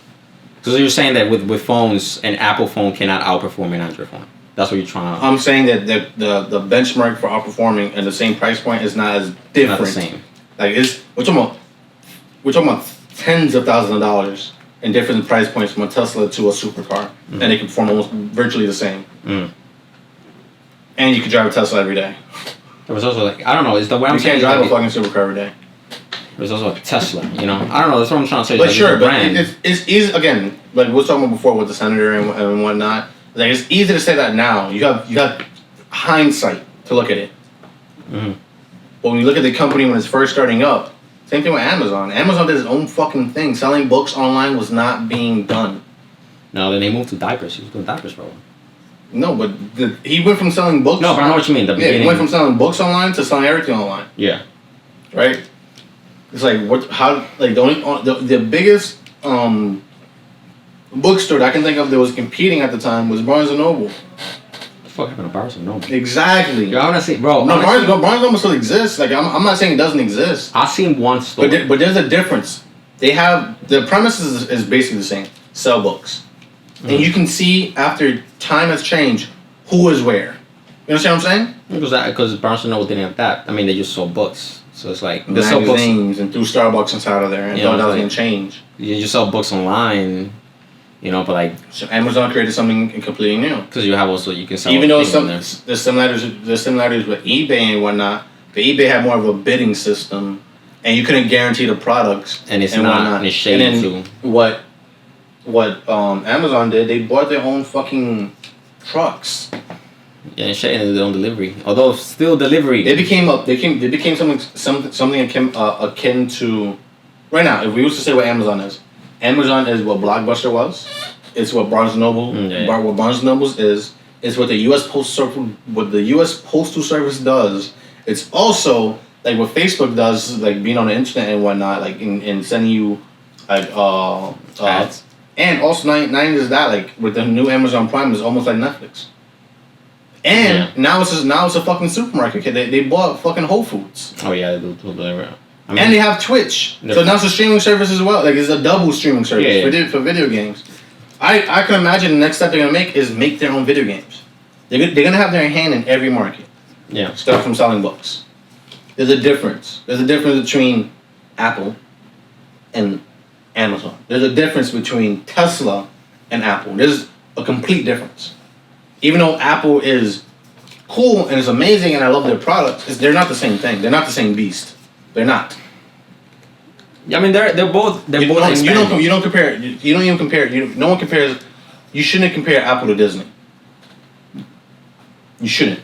So you're saying that with phones, an Apple phone cannot outperform an Android phone. That's what you're trying to... I'm saying that the benchmark for outperforming at the same price point is not as different. Not the same. Like we're talking about tens of thousands of dollars in different price points from a Tesla to a supercar, and they can perform almost virtually the same. And you can drive a Tesla every day. There was also like, I don't know, is the way I'm saying... You can't drive a fucking supercar every day. There's also a Tesla, you know? I don't know, that's what I'm trying to say. But like, sure, but it's easy, again, like we were talking about before with the senator and whatnot. Like, it's easy to say that now. You have hindsight to look at it. But when you look at the company when it's first starting up, same thing with Amazon. Amazon did its own fucking thing. Selling books online was not being done. No, then they moved to diapers. He was doing diapers for a while. No, but he went from selling books... No, but I know what you mean. He went from selling books online to selling everything online. Yeah. Right? It's like, the biggest bookstore that I can think of that was competing at the time was Barnes & Noble. What the fuck happened to Barnes & Noble? Exactly. Yo, I want to see, bro. No, Barnes & Noble still exists. Like, I'm not saying it doesn't exist. I've seen one store. But there's a difference. They have... The premise is basically the same. Sell books. And you can see, after time has changed, who is where. You understand what I'm saying? Because Barnes & Noble didn't have that. I mean, they just sold books. So it's like... They sell magazines and threw Starbucks inside of there. And that was going to change. You just sell books online... You know, but like... So Amazon created something completely new. Because you have also... You can sell... Even though there's similarities with eBay and whatnot, but eBay had more of a bidding system, and you couldn't guarantee the products and it's and not... whatnot. And it's shady too. What what Amazon did. They bought their own fucking trucks. Yeah, and shit, and their own delivery. Although still delivery. They became something akin to. Right now, if we used to say what Amazon is what Blockbuster was. It's what Barnes and Noble. What Barnes and Nobles is. It's what the U.S. Postal Service does. It's also like what Facebook does, like being on the internet and whatnot, like in sending you like ads. And also not just that, like with the new Amazon Prime, it's almost like Netflix. And now it's a fucking supermarket. They bought fucking Whole Foods. Oh yeah, they do deliver. And they have Twitch, so now it's a streaming service as well. Like it's a double streaming service for video games. I can imagine the next step they're gonna make is make their own video games. They're gonna have their hand in every market. Yeah. Start from selling books. There's a difference. There's a difference between Apple and Amazon. There's a difference between Tesla and Apple. There's a complete difference. Even though Apple is cool and is amazing and I love their products, they're not the same thing. They're not the same beast. They're not. Yeah, I mean they're both. You don't compare. You don't even compare. No one compares. You shouldn't compare Apple to Disney. You shouldn't.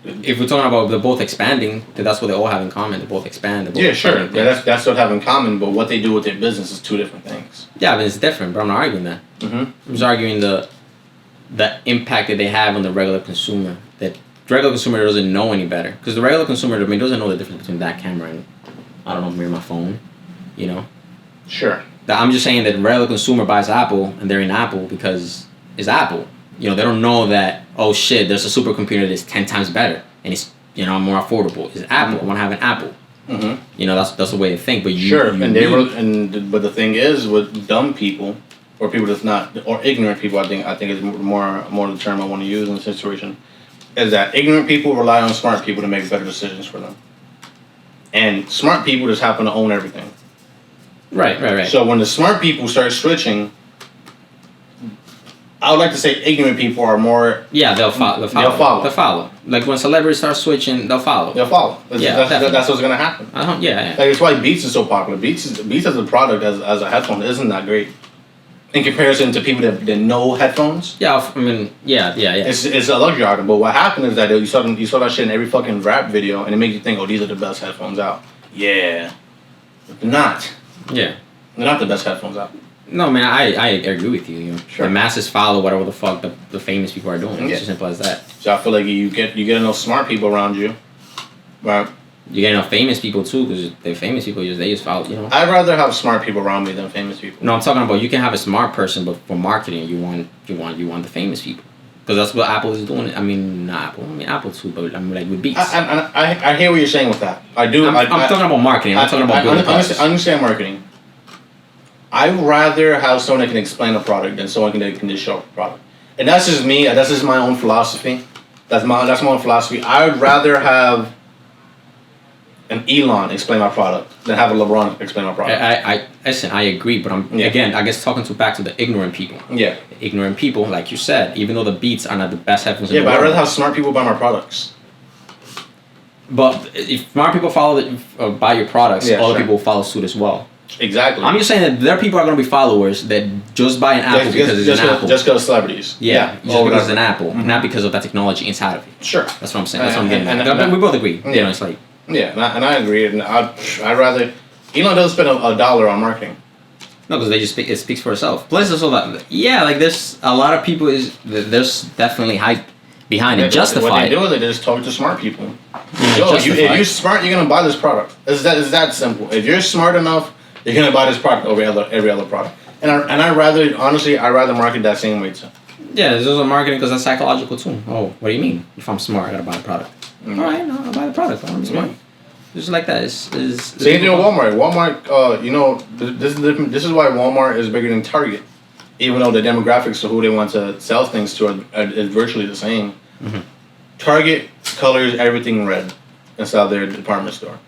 If we're talking about they're both expanding, then that's what they all have in common. They both expand. Yeah, sure. Yeah, that's what they have in common. But what they do with their business is two different things. Yeah, but it's different. But I'm not arguing that. I'm just arguing the impact that they have on the regular consumer. That the regular consumer doesn't know any better, because the regular consumer, I mean, doesn't know the difference between that camera and, I don't know, maybe my phone, you know? Sure. I'm just saying that the regular consumer buys Apple, and they're in Apple because it's Apple. You know, they don't know that, oh shit, there's a supercomputer that's 10 times better, and it's, you know, more affordable. It's Apple. I want to have an Apple. You know, that's the way to think. But but the thing is, with dumb people, or people that's not, or ignorant people, I think is more the term I want to use in this situation, is that ignorant people rely on smart people to make better decisions for them. And smart people just happen to own everything. Right. So when the smart people start switching, I would like to say ignorant people are more... Yeah, they'll follow. Like when celebrities start switching, they'll follow. That's what's going to happen. Yeah. Like, it's why Beats is so popular. Beats as a product, as a headphone, isn't that great. In comparison to people that know headphones. Yeah, I mean, yeah. It's a luxury item, but what happened is that you saw that shit in every fucking rap video, and it makes you think, oh, these are the best headphones out. Yeah. But they're not. Yeah. They're not the best headphones out. No, man, I agree with you. You know? Sure. The masses follow whatever the fuck the famous people are doing. It's as simple as that. So I feel like you get enough smart people around you, right? You get enough famous people too, because the famous people they just follow. You know. I'd rather have smart people around me than famous people. No, I'm talking about you can have a smart person, but for marketing, you want the famous people, because that's what Apple is doing. I mean, not Apple. I mean Apple too, but I'm like with Beats. I hear what you're saying with that. I do. I'm talking about marketing. I'm talking about building products. I understand marketing. I'd rather have someone that can explain a product than someone that can just show a product. And that's just me. That's just my own philosophy. That's my own philosophy. I would rather have an Elon explain my product than have a LeBron explain my product. I agree, but again, I guess back to the ignorant people. Yeah. The ignorant people, like you said, even though the Beats are not the best headphones in the world. Yeah, but I'd rather have smart people buy my products. But if smart people buy your products, other people will follow suit as well. Exactly. I'm just saying that there are people are going to be followers that just buy an Apple because it's an Apple. Just because celebrities. Yeah, just because it's an Apple, not because of that technology inside of it. Sure. That's what I'm saying. That's what I'm getting at. We both agree. Yeah. You know, it's like... Yeah, and I agree. And I'd rather... Elon doesn't spend $1 on marketing. No, because it speaks for itself. Plus, also that... Yeah, like there's a lot of people... There's definitely hype behind it. Justified. What they do is they just talk to smart people. If you're smart, you're going to buy this product. It's that simple. If you're smart enough... You're gonna buy this product over every other product, and I'd rather market that same way too. Yeah, there's also marketing because that's psychological too. Oh, what do you mean? If I'm smart, I gotta buy the product. All right, no, I'll buy the product. I'm smart. Just like that. Same thing with Walmart. Walmart, this is why Walmart is bigger than Target, even though the demographics of who they want to sell things to is virtually the same. Target colors everything red inside their department store,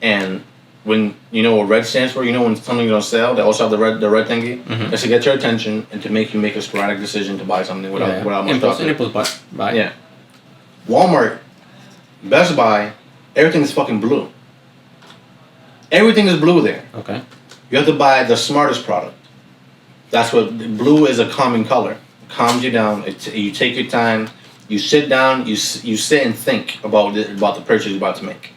and when you know what red stands for, when something's on sale, they also have the red thingy. It's to get your attention and to make you make a sporadic decision to buy something without much thought. Impulse buy. Yeah. Walmart, Best Buy, everything is fucking blue. Everything is blue there. Okay. You have to buy the smartest product. That's what blue is, a calming color. It calms you down. You take your time. You sit down. You sit and think about the purchase you're about to make.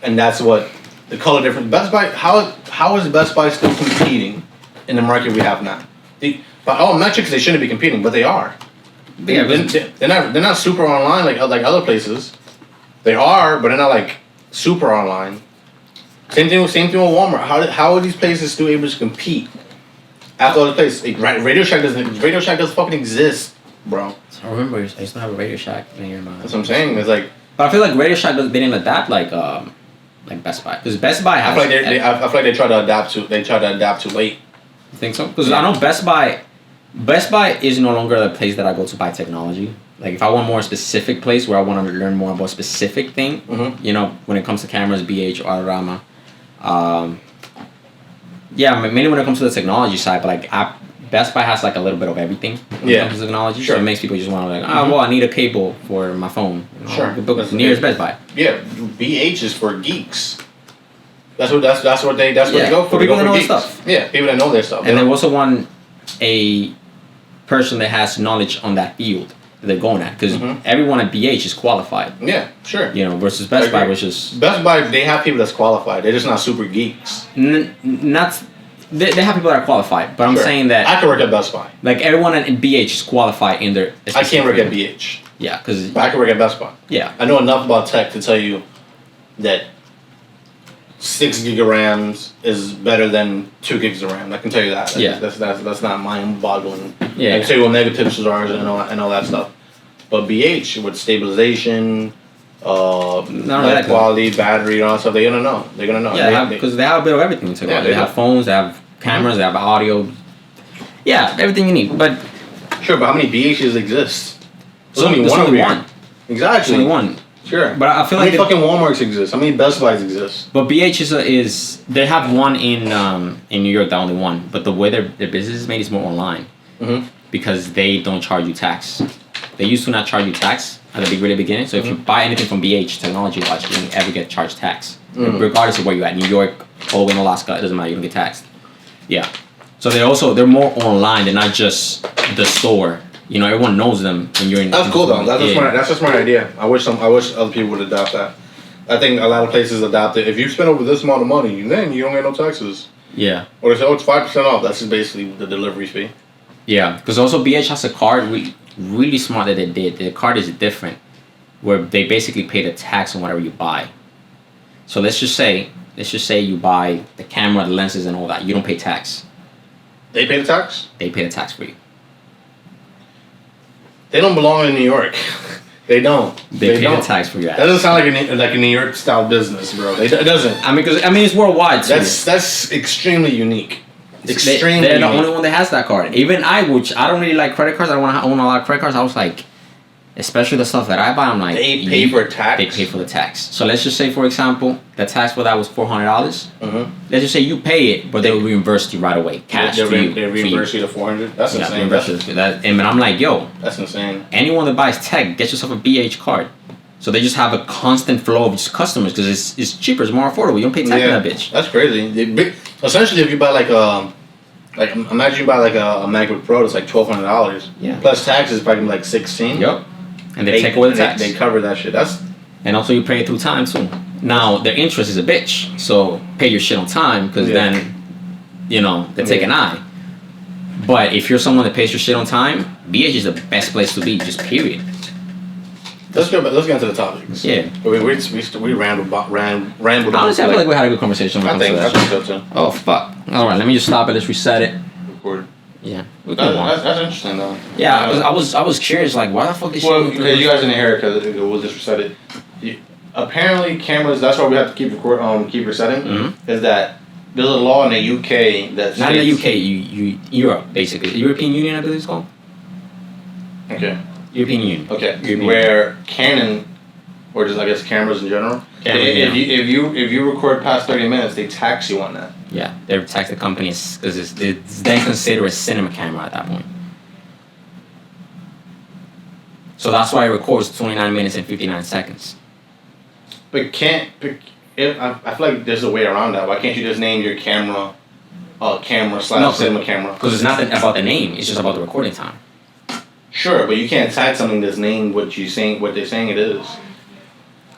And that's what the color difference. Best Buy. How is Best Buy still competing in the market we have now? By all metrics, they shouldn't be competing, but they are. They're not super online like other places. They are, but they're not like super online. Same thing with Walmart. How are these places still able to compete after other places? Like, Radio Shack doesn't fucking exist, bro. I remember I used to have a Radio Shack near my. That's what I'm saying. It's like. But I feel like Radio Shack didn't adapt like Best Buy, because Best Buy has. I feel like they try to adapt too late. You think so? Because I know Best Buy is no longer the place that I go to buy technology. Like, if I want a more specific place where I want to learn more about a specific thing, you know, when it comes to cameras, BH, Autorama, mainly when it comes to the technology side, but like Best Buy has like a little bit of everything when it comes to technology. Sure. So it makes people just want to like, well, I need a cable for my phone. You know, sure. Nearest Best Buy. Yeah, BH is for geeks. That's what they go for. For people that know their stuff. Yeah, people that know their stuff. And they also want a person that has knowledge on that field that they're going at, because everyone at BH is qualified. Yeah, sure. You know, versus Best Buy, which is Best Buy. They have people that's qualified. They're just not super geeks. They have people that are qualified, but I'm saying that I can work at Best Buy. Like, everyone at BH is qualified in their. I can't work at BH. Yeah, because I can work at Best Buy. Yeah, I know enough about tech to tell you that 6 gig of RAMs is better than 2 gigs of RAM. I can tell you that. That's not mind-boggling. Yeah. I can tell you what megapixels are and all that stuff. But BH with stabilization, light quality, battery, and all that stuff, they're gonna know. Yeah, because they have a bit of everything. They have phones, they have cameras, they have audio. Yeah, everything you need. But sure, but how many BHs exist? There's only one. Exactly. There's only one. Sure, but I feel how many fucking WalMarts exist? How many Best Buys exist? But BH is they have one in New York, the only one. But the way their business is made is more online, because they don't charge you tax. They used to not charge you tax at the really beginning. So if you buy anything from BH technology wise, you don't ever get charged tax, regardless of where you're at. New York, all the way in Alaska, it doesn't matter. You don't get taxed. Yeah. So they're more online. They're not just the store. You know, everyone knows them when you're in. That's cool though. That's a smart idea. I wish other people would adopt that. I think a lot of places adopt it. If you spend over this amount of money, then you don't get no taxes. Yeah. Or they say, it's 5% off. That's just basically the delivery fee. Yeah, because also BH has a card. Really smart that they did. The card is different, where they basically pay the tax on whatever you buy. So let's just say you buy the camera, the lenses, and all that. You don't pay tax. They pay the tax? They pay the tax for you. They don't belong in New York. They don't. They pay the tax for your ass. That doesn't sound like a New York style business, bro. It doesn't. I mean, it's worldwide. Too. That's extremely unique. They're the only one that has that card. Even which I don't really like credit cards. I don't want to own a lot of credit cards. I was like, especially the stuff that I buy, I'm like, they pay for tax. They pay for the tax. So let's just say, for example, the tax for that was $400. Let's just say you pay it, but they will reimburse you right away, cash for you. They reimburse you the $400. That's insane. And I'm like, yo, that's insane. Anyone that buys tech, get yourself a BH card. So they just have a constant flow of just customers because it's cheaper, it's more affordable. You don't pay tax on that bitch. That's crazy. Essentially, if you buy imagine you buy a MacBook Pro, it's like $1,200. Yeah. Plus taxes, probably like $16. Yep. And they take away the tax. They cover that shit. And also you pay it through time too. Now their interest is a bitch, so pay your shit on time because then, they take an eye. But if you're someone that pays your shit on time, BH is the best place to be. Just period. Let's get into the topics. Yeah. We rambled. Honestly, I feel like we had a good conversation. I think so too. Oh fuck! All right, let me just stop it. Let's reset it. Record. Yeah. That's interesting though. Yeah, I was curious, like, why the fuck is you guys didn't hear it because we'll just reset it. Apparently, cameras. That's why we have to keep resetting. Is that there's a law in the UK that not in the UK, Europe basically, the European Union, I believe it's called. Okay. European Union. Okay. European Where Canon, or just I guess cameras in general, if you record past 30 minutes, they tax you on that. Yeah, they tax the company because it's then considered a cinema camera at that point. So that's why it records 29 minutes and 59 seconds. But I feel like there's a way around that. Why can't you just name your camera a camera / cinema camera. Because it's not about the name. It's just about the recording time. Sure, but you can't tag something that's named what they're saying it is.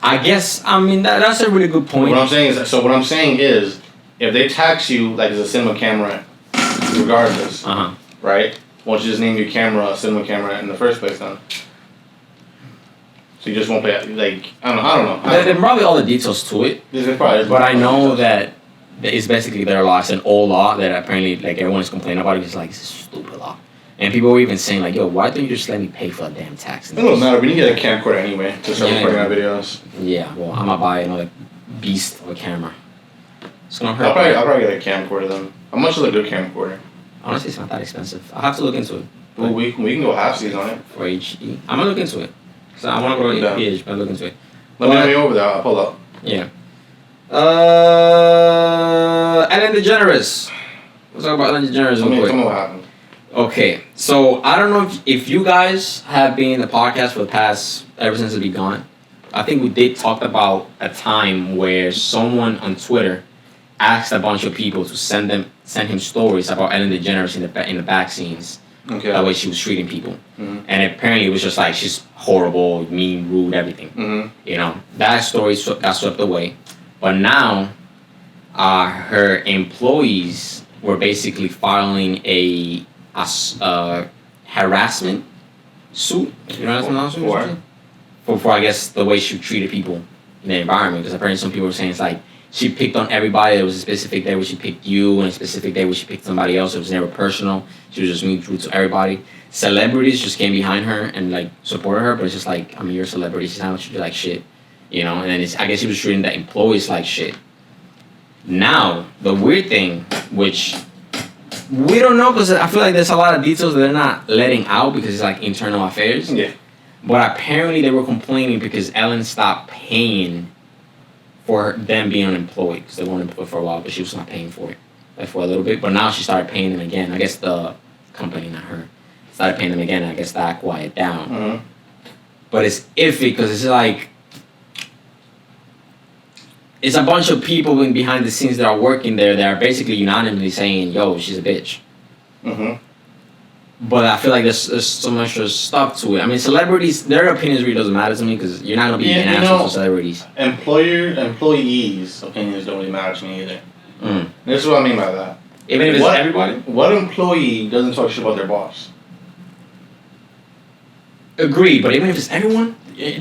I guess, I mean, that's a really good point. What I'm saying is, if they tax you like it's a cinema camera, regardless, right? Why don't you just name your camera a cinema camera in the first place then? So you just won't pay, like, I don't know. There are probably all the details to it. But I know that it's basically their law. It's an old law that apparently, like, everyone's complaining about it. It's like, it's a stupid law. And people were even saying, like, yo, why don't you just let me pay for the damn tax? It doesn't matter. We need to get a camcorder anyway to start recording our videos. Yeah, well, I'm going to buy another beast of a camera. It's going to hurt. I'll probably get a camcorder then. How much is a good camcorder? Honestly, it's not that expensive. I'll have to look into it. Well, we can go half-seas on it. For HD. I'm going to look into it. So I want to go to PH, but I'll look into it. Let me over there. I'll pull up. Yeah. Ellen DeGeneres. Let's talk about Ellen DeGeneres real quick. Tell me what happened. Okay, so I don't know if you guys have been in the podcast for the past, ever since it began. I think we did talk about a time where someone on Twitter asked a bunch of people to send him stories about Ellen DeGeneres in the back scenes. Okay. The way she was treating people. Mm-hmm. And apparently it was just like, she's horrible, mean, rude, everything. Mm-hmm. You know, that story got swept away. But now, her employees were basically filing a harassment suit. You know what I'm for I guess the way she treated people in the environment. Because apparently some people were saying it's like she picked on everybody. There was a specific day where she picked you, and a specific day where she picked somebody else. It was never personal. She was just mean, rude to everybody. Celebrities just came behind her and like supported her, but it's just like, I mean, you're a celebrity. She's not gonna treat you like shit, you know. And then I guess she was treating the employees like shit. Now the weird thing, which we don't know, because I feel like there's a lot of details that they're not letting out because it's like internal affairs. Yeah. But apparently they were complaining because Ellen stopped paying for them being unemployed, because they weren't employed for a while, but she was not paying for it, like for a little bit. But now she started paying them again. I guess the company, not her, started paying them again, and I guess that quieted down. Mm-hmm. But it's iffy because it's like, it's a bunch of people behind the scenes that are working there that are basically unanimously saying, yo, she's a bitch. Mm-hmm. But I feel like there's so extra stuff to it. I mean, celebrities, their opinions really doesn't matter to me because you're not going to be an asshole for celebrities. Employees' opinions don't really matter to me either. Mm. This is what I mean by that. Even if it's everybody? What employee doesn't talk shit about their boss? Agreed, but even if it's everyone,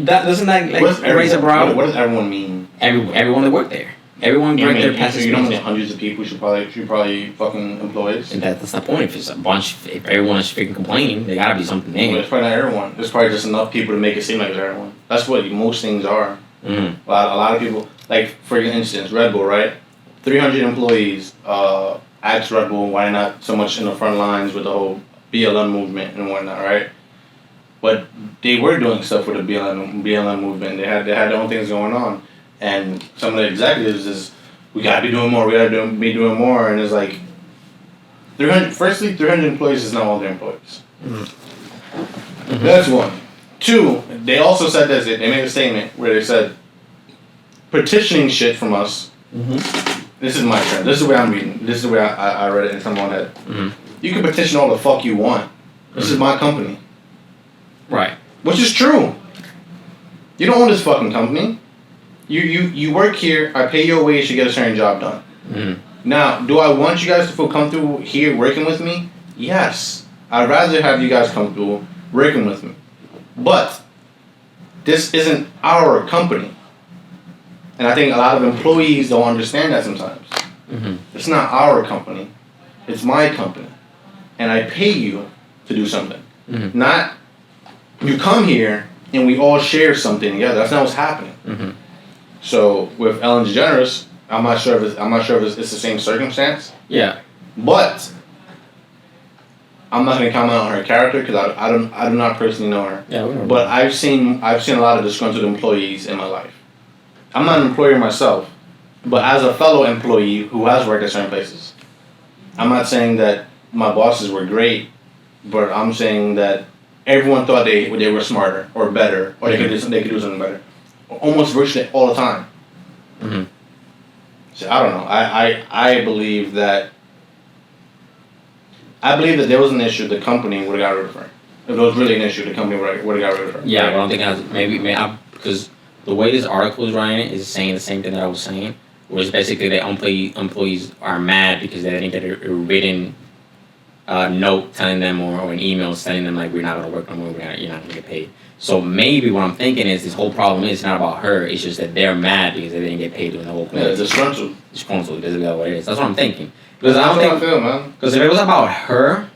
doesn't that like raise a brow? What does everyone mean? Everyone that work there. Everyone work there past you don't think hundreds of people should probably fucking employees? And that's the point. If it's a bunch, if everyone is freaking complaining, there gotta be something there. But it's probably not everyone. There's probably just enough people to make it seem like it's everyone. That's what most things are. Mm-hmm. A lot of people, like for instance, Red Bull, right? 300 employees asked Red Bull why not so much in the front lines with the whole BLM movement and whatnot, right? But they were doing stuff with the BLM movement. They had their own things going on. And some of the executives is, we gotta be doing more, be doing more, and it's like, 300 employees is not all their employees. Mm-hmm. That's one. Two, they also said this, they made a statement where they said, petitioning shit from us, this is my term, this is the way I'm reading, this is the way I read it in someone's head. Mm-hmm. You can petition all the fuck you want. This is my company. Right. Which is true. You don't own this fucking company. You work here, I pay your wage to get a certain job done. Mm-hmm. Now, do I want you guys to feel comfortable here working with me? Yes. I'd rather have you guys comfortable working with me. But this isn't our company. And I think a lot of employees don't understand that sometimes. Mm-hmm. It's not our company. It's my company. And I pay you to do something. Mm-hmm. Not you come here and we all share something together. That's not what's happening. Mm-hmm. So with Ellen DeGeneres, I'm not sure if it's the same circumstance. Yeah. But I'm not gonna comment on her character because I do not personally know her. Yeah. But I've seen a lot of disgruntled employees in my life. I'm not an employer myself, but as a fellow employee who has worked at certain places, I'm not saying that my bosses were great, but I'm saying that everyone thought they were smarter or better or they could do something better. Almost virtually all the time. Mm-hmm. So I don't know. I believe that I believe that there was an issue, the company would have got rid of her. If there was really an issue, the company would have got rid of her. Yeah, but I'm thinking maybe because the way this article is writing is saying the same thing that I was saying, which basically the employees are mad because they didn't get a written note telling them or an email telling them like we're not gonna work no more, you're not gonna get paid. So maybe what I'm thinking is this whole problem is not about her. It's just that they're mad because they didn't get paid during the whole class. Yeah, it's disgruntled. Disgruntled. Basically what it is. That's what I'm thinking. Because That's I don't how think. I feel, man. Because if it was about her.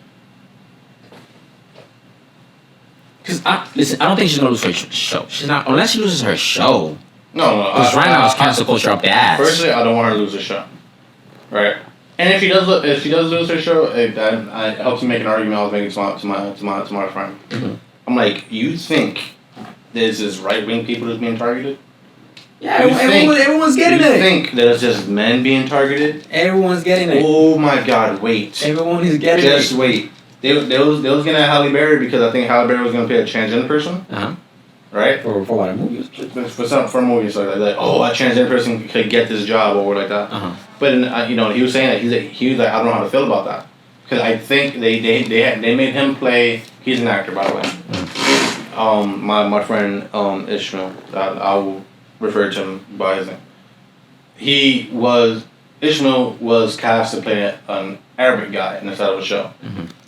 Because listen, I don't think she's gonna lose her show. She's not unless she loses her show. No. Because right now it's cancel culture up the ass. Personally, I don't want her to lose her show. Right. And if she does lose her show, it helps me make an argument I was making to my friend. Mm-hmm. I'm like, you think there's this right wing people that's being targeted? Yeah, everyone's getting it. You think that it's just men being targeted? Everyone's getting it. Oh my God! Wait. Everyone is getting it. Just wait. They was gonna have Halle Berry because I think Halle Berry was gonna play a transgender person. Right. For what a movie? For movies like oh, a transgender person could get this job or like that. But he was saying that he was like I don't know how to feel about that because I think they made him play. He's an actor, by the way. My friend Ishmael, I will refer to him by his name. Ishmael was cast to play an Arabic guy in the side of the show,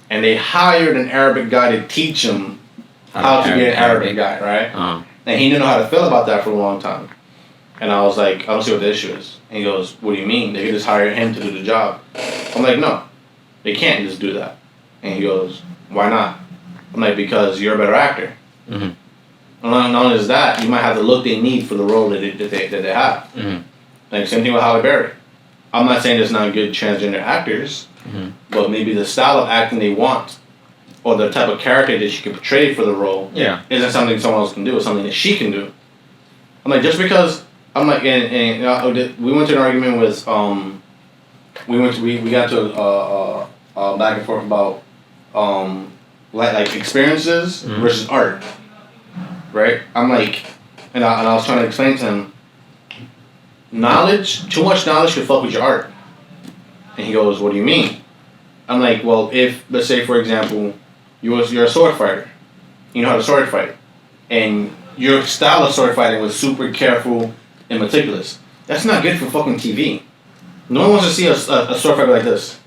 and they hired an Arabic guy to teach him how to be an Arabic guy, right? And he didn't know how to feel about that for a long time. And I was like, I don't see what the issue is. And he goes, what do you mean? They could just hire him to do the job. I'm like, no, they can't just do that. And he goes, why not? I'm like, because you're a better actor. And not only is that, you might have the look they need for the role that they have. Like, same thing with Halle Berry. I'm not saying there's not good transgender actors, but maybe the style of acting they want or the type of character that she can portray for the role isn't something someone else can do. It's something that she can do. I'm like, just because I'm like, and we went to an argument with we got to back and forth about like experiences versus art, right? I'm like, and I was trying to explain to him, too much knowledge could fuck with your art. And he goes, what do you mean? I'm like, well, if let's say for example, you're a sword fighter, you know how to sword fight, and your style of sword fighting was super careful and meticulous. That's not good for fucking TV. No one wants to see a sword fighter like this.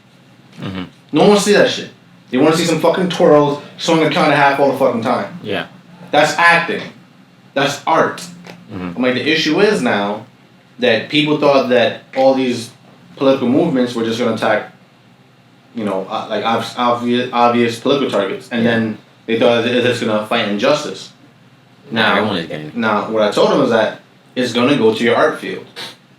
No one wants to see that shit. They want to see some fucking twirls, showing a count of half all the fucking time. Yeah. That's acting. That's art. I'm like, the issue is now that people thought that all these political movements were just going to attack, like obvious political targets, and then they thought that it's going to fight injustice. Now, what I told him was that it's going to go to your art field,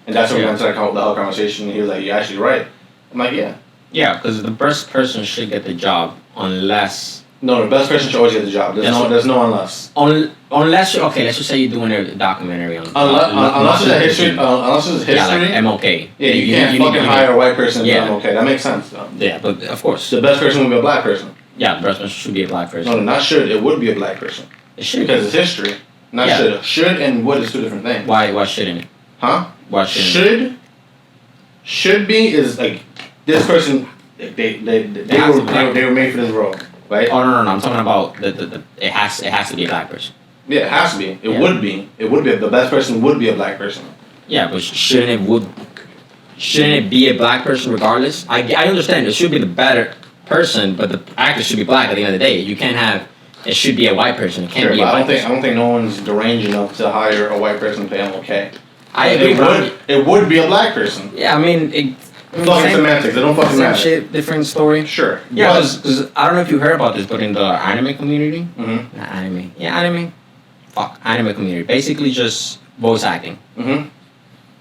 and that's what we went to the whole conversation. He was like, "You're actually right." I'm like, "Yeah." Yeah, because the best person should get the job unless. No, the best person should always get the job. There's no unless. Unless let's just say you're doing a documentary on. Unless it's history. Unless it's history. Yeah, like MLK. Yeah, you can't fucking hire a white person to do MLK. That makes sense, though. Yeah, but of course. The best person would be a black person. Yeah, the best person should be a black person. No, not should. It would be a black person. It should. Because it's history. Not should. Should and would is two different things. Why shouldn't it? Huh? Why shouldn't Should be is like this person. They were made for this role, right? Oh no! I'm talking about the it has to be a black person. Yeah, it has to be. It would be. It would be. The best person would be a black person. Yeah, but shouldn't it be a black person regardless? I understand it should be the better person, but the actor should be black at the end of the day. You can't have it should be a white person. It can't be a white person. I don't think no one's deranged enough to hire a white person to play MLK. I agree. It would be a black person. Yeah, I mean. Fucking semantics. They don't fucking matter. Shit, different story. Sure. Yeah, because I don't know if you heard about this, but in the anime community, anime community, basically just voice acting.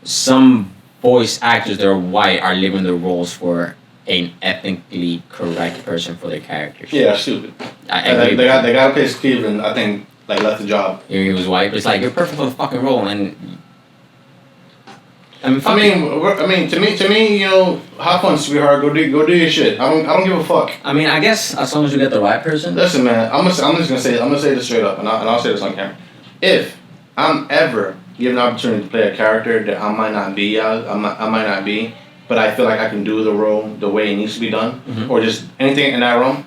Some voice actors that are white are living the roles for an ethnically correct person for their characters. Yeah, stupid. They got to pay Steven. I think left the job. He was white, but it's like you're perfect for the fucking role, and. To me, have fun, sweetheart. Go do your shit. I don't give a fuck. I mean, I guess as long as you get the right person. Listen, man. I'm just gonna say this straight up, and I'll say this on camera. If I'm ever given the opportunity to play a character that I might not be, but I feel like I can do the role the way it needs to be done, or just anything in that realm.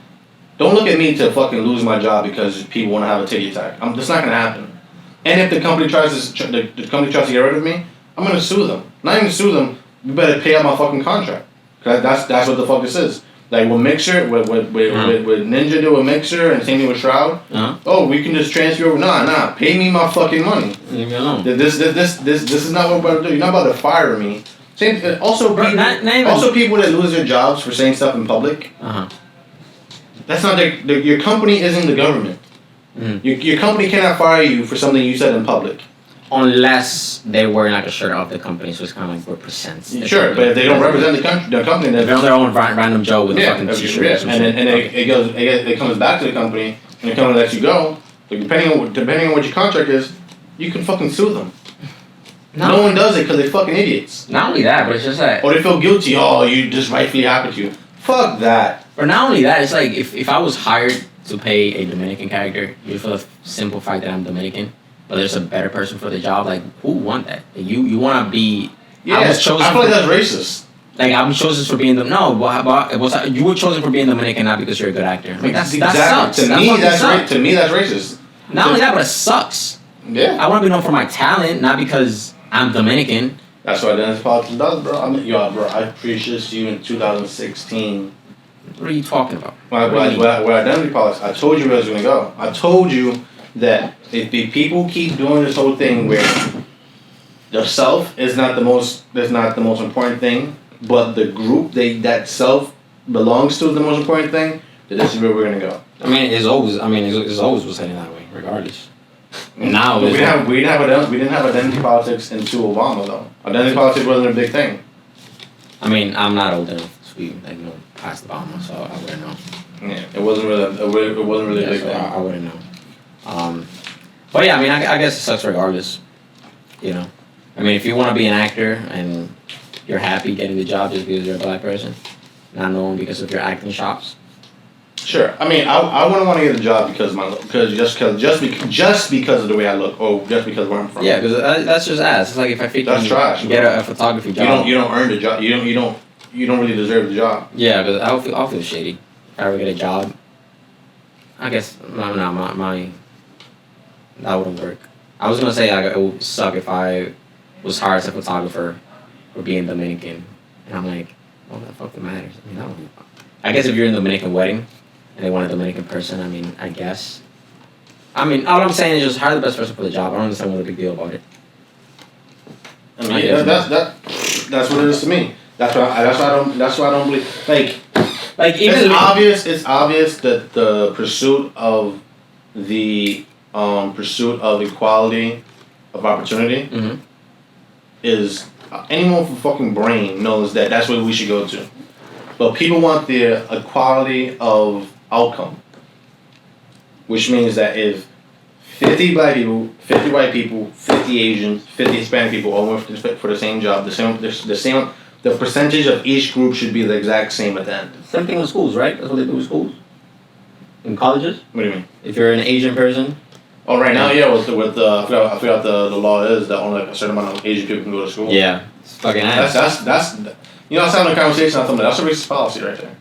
Don't look at me to fucking lose my job because people want to have a titty attack. That's not gonna happen. And if the company tries to get rid of me, I'm gonna sue them. Not even sue them. You better pay out my fucking contract. Cause that's what the fuck this is. Like with Mixer, with Ninja did with Mixer, and same thing with Shroud. Oh, we can just transfer over. Nah. Pay me my fucking money. Leave me alone. This is not what we're about to do. You're not about to fire me. Same. Also, people that lose their jobs for saying stuff in public. That's not your company isn't the government. Your company cannot fire you for something you said in public. Unless they wear like a shirt off the company, so it's kind of like represents. Sure, but if they don't represent the company, they're on their own random Joe with a fucking t-shirt. Yeah. And it comes back to the company, and the company lets you go. But depending on what your contract is, you can fucking sue them. No one does it because they're fucking idiots. Not only that, but it's just that. Or they feel guilty. Oh, you just rightfully happened to you. Fuck that. But not only that, it's like if I was hired to play a Dominican character, just for the simple fact that I'm Dominican, but there's a better person for the job, like who want that? You want to be? Yeah, I feel like that's racist. Like I'm chosen for being you were chosen for being Dominican, not because you're a good actor. Like that sucks. To me, that's racist. Not only that, but it sucks. Yeah. I want to be known for my talent, not because I'm Dominican. That's what Identity Politics does, bro. I preached this to you in 2016. What are you talking about? With Identity Politics, I told you where I was going to go. I told you that if the people keep doing this whole thing where the self is not the most important thing, but the group that self belongs to is the most important thing, then this is where we're going to go. It's always was heading that way, regardless. Now we didn't have identity politics until Obama though. Identity politics wasn't a big thing. I'm not old enough to be past Obama, so I wouldn't know. Yeah, it wasn't really a big thing. I wouldn't know. But yeah, I guess it sucks regardless. If you want to be an actor and you're happy getting the job just because you're a black person, not known because of your acting chops. Sure. I wouldn't want to get a job because of the way I look, or just because of where I'm from. Yeah, because that's just ass. It's like if I trash, get a photography job. You don't earn the job. You don't really deserve the job. Yeah, because I'll feel shady if I ever get a job. I guess that wouldn't work. I was gonna say it would suck if I was hired as a photographer for being Dominican, and I'm like, what the fuck matters? I guess if you're in a Dominican wedding and they want a Dominican person, I guess. All I'm saying is just hire the best person for the job. I don't understand what's the big deal about it. That's what it is to me. That's why I don't believe it's obvious that the pursuit of equality of opportunity is anyone with a fucking brain knows that that's what we should go to. But people want the equality of outcome, which means that if 50 black people, 50 white people, 50 Asians, 50 Hispanic people all went for the same job, the percentage of each group should be the exact same at the end. Same thing with schools, right? That's what they do with schools. In colleges. What do you mean? If you're an Asian person. Oh, right now, yeah. I forgot the law is that only a certain amount of Asian people can go to school. Yeah, it's fucking ass. That's that's having a conversation on something. That's a racist policy right there.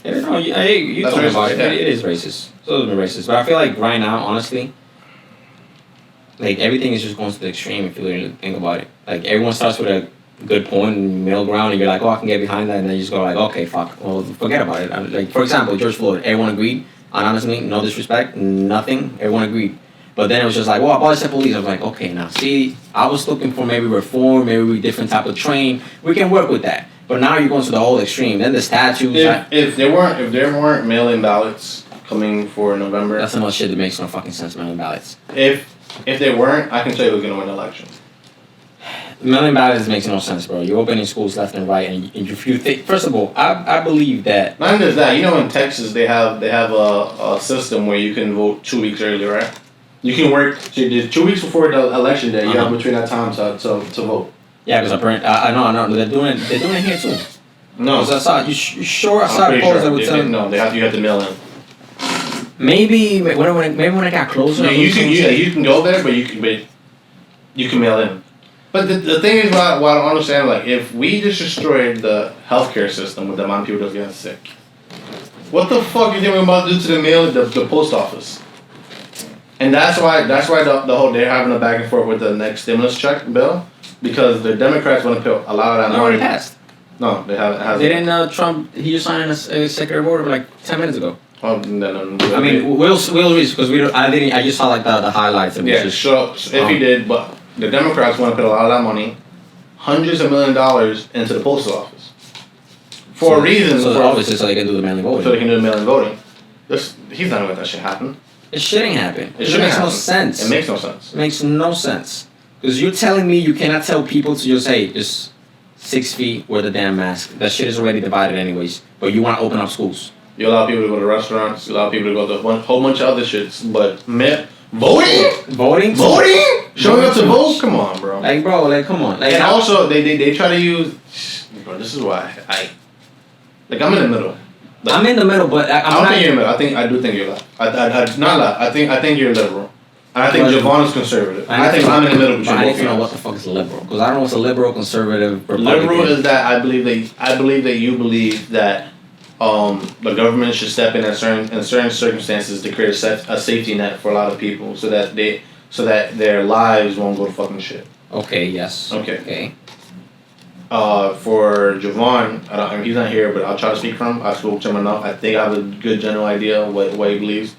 Yeah, no, you talking about it. It is racist. It's a little bit racist, but I feel like right now, honestly, like everything is just going to the extreme if you really think about it. Like everyone starts with a good point and middle ground, and you're like, oh, I can get behind that, and then you just go like, okay, fuck, well, forget about it. Like for example, George Floyd, everyone agreed. And honestly, no disrespect, nothing. Everyone agreed. But then it was just like, well, abolish the police. I was like, okay, now see, I was looking for maybe reform, maybe different type of train. We can work with that. But now you're going to the whole extreme. Then the statues. If there weren't mail-in ballots coming for November, that's enough shit that makes no fucking sense. Mail-in ballots. If they weren't, I can tell you who's gonna win the election. Mail-in ballots makes no sense, bro. You're opening schools left and right, and if you think, first of all, I believe that. Not just that, in Texas they have a system where you can vote 2 weeks early, right? You can work 2 weeks before the election day. You have between that time to vote. Yeah, because apparently, I know they're doing it here too. No, I saw you sure I saw a post that would tell. No, you have to mail in. Maybe when it got closer. You can go there, but you can mail in. But the thing is, what I don't understand, like, if we just destroyed the healthcare system with the amount of people that's getting sick, what the fuck you think we're about to do to the mail, the post office? And that's why the whole they're having a back and forth with the next stimulus check bill, because the Democrats want to allow that. No, already passed. No, they haven't. Didn't Trump? He just signed a executive order like 10 minutes ago. Oh, no. I mean, we'll read because I just saw like the highlights of it. Yeah, so if he did, but the Democrats want to put a lot of that money, hundreds of $1 million into the postal office for a reason. So obviously, so they can do the mail-in voting. So they can do the mail-in voting. He's not gonna let that shit happen. It shouldn't happen. It makes no sense. It makes no sense. It makes no sense. Because you're telling me you cannot tell people to just, hey, just 6 feet, wear the damn mask. That shit is already divided anyways. But you want to open up schools. You allow people to go to restaurants. You allow people to go to a whole bunch of other shits. But voting? Showing up to vote? Come on, bro. Like, bro, like, come on. Like, and also, they try to use... Bro, this is why I'm in the middle. Like, I'm in the middle, but I don't think you're in the middle. I do think you're left. Not left. I think you're liberal. And I think Javon is conservative. I think I'm in the middle. But I need to know what the fuck is liberal, because I don't know what's a liberal, conservative, Republican. Liberal is that I believe that you believe that the government should step in certain circumstances to create a safety net for a lot of people, so that their lives won't go to fucking shit. Okay. Yes. Okay. For Javon, he's not here, but I'll try to speak for him. I spoke to him enough. I think I have a good general idea of what he believes.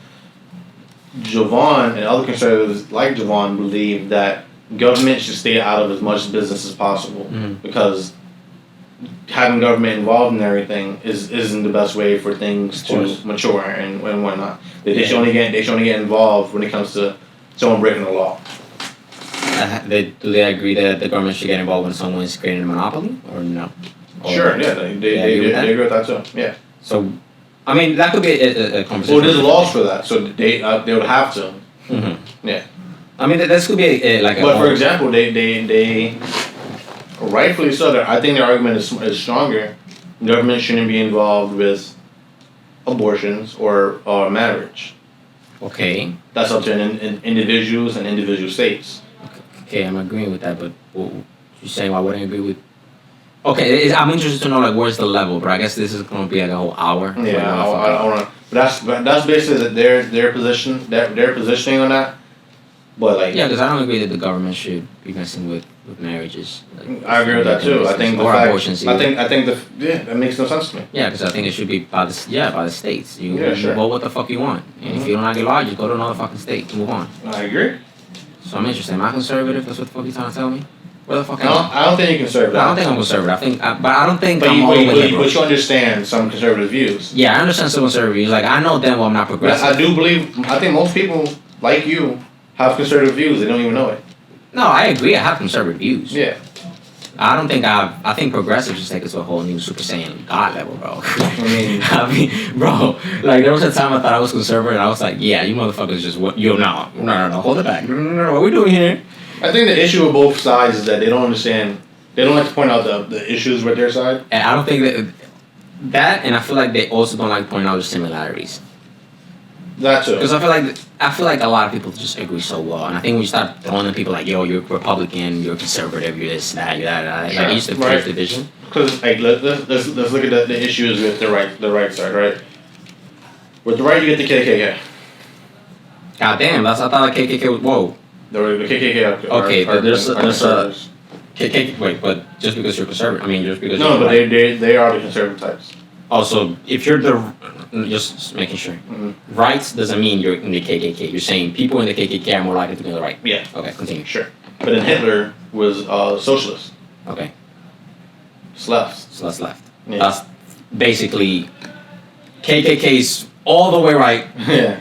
Javon and other conservatives like Javon believe that government should stay out of as much business as possible, because having government involved in everything isn't the best way for things to mature and whatnot. They should only get involved when it comes to someone breaking the law. Do they agree that the government should get involved when someone's creating a monopoly, or no? Sure, yeah, they agree with that too. Yeah. So, I mean, that could be a conversation. Well, there's laws for that, so they would have to. Mm-hmm. Yeah. I mean, this could be like. But for example, they rightfully so. I think their argument is stronger. Government shouldn't be involved with abortions or marriage. Okay. That's up to individuals and individual states. Okay, I'm agreeing with that, but you're saying I wouldn't agree with. Okay, I'm interested to know like where's the level, but I guess this is gonna be like a whole hour. Yeah, I don't know. But that's basically their position. Their positioning on that. But like. Yeah, because I don't agree that the government should be messing with marriages. Like, I agree with that too. I think abortions. I think that makes no sense to me. Yeah, because I think it should be by the states. You sure. vote what the fuck you want, and if you don't like your law, just go to another fucking state. Move on. I agree. So I'm interested. Am I conservative? That's what the fuck you trying to tell me? Where the fuck am I don't think you're conservative. I don't think I'm conservative. But I don't think but I'm all the way liberal. But you understand some conservative views. Yeah, I understand some conservative views. Like, I know damn well I'm not progressive. I think most people, like you, have conservative views. They don't even know it. No, I agree. I have conservative views. Yeah. I think progressives just take it to a whole new Super Saiyan God level, bro. I mean, bro, like, there was a time I thought I was conservative, and I was like, yeah, you motherfuckers just, what? Yo, no, hold it back. No, what we doing here? I think the issue with both sides is that they don't understand, they don't like to point out the issues with their side. And I don't think that, and I feel like they also don't like pointing out the similarities. That too. Because I feel like a lot of people just agree so well, and I think when you start throwing at people like, yo, you're Republican, you're conservative, you're this, that, that, sure. like, it used to create division. Because like let's look at the issues with the right side, right? With the right, you get the KKK. God damn, I thought the KKK was whoa. The KKK. Okay, but there's a KKK. Wait, but just because you're conservative, I mean, just because no, but they are the conservative types. Also, if you're just making sure, rights doesn't mean you're in the KKK. You're saying people in the KKK are more likely to be on the right. Yeah. Okay, continue. Sure. But then Hitler was socialist. Okay. It's left. So that's left. Yeah. That's basically KKK's all the way right. Yeah.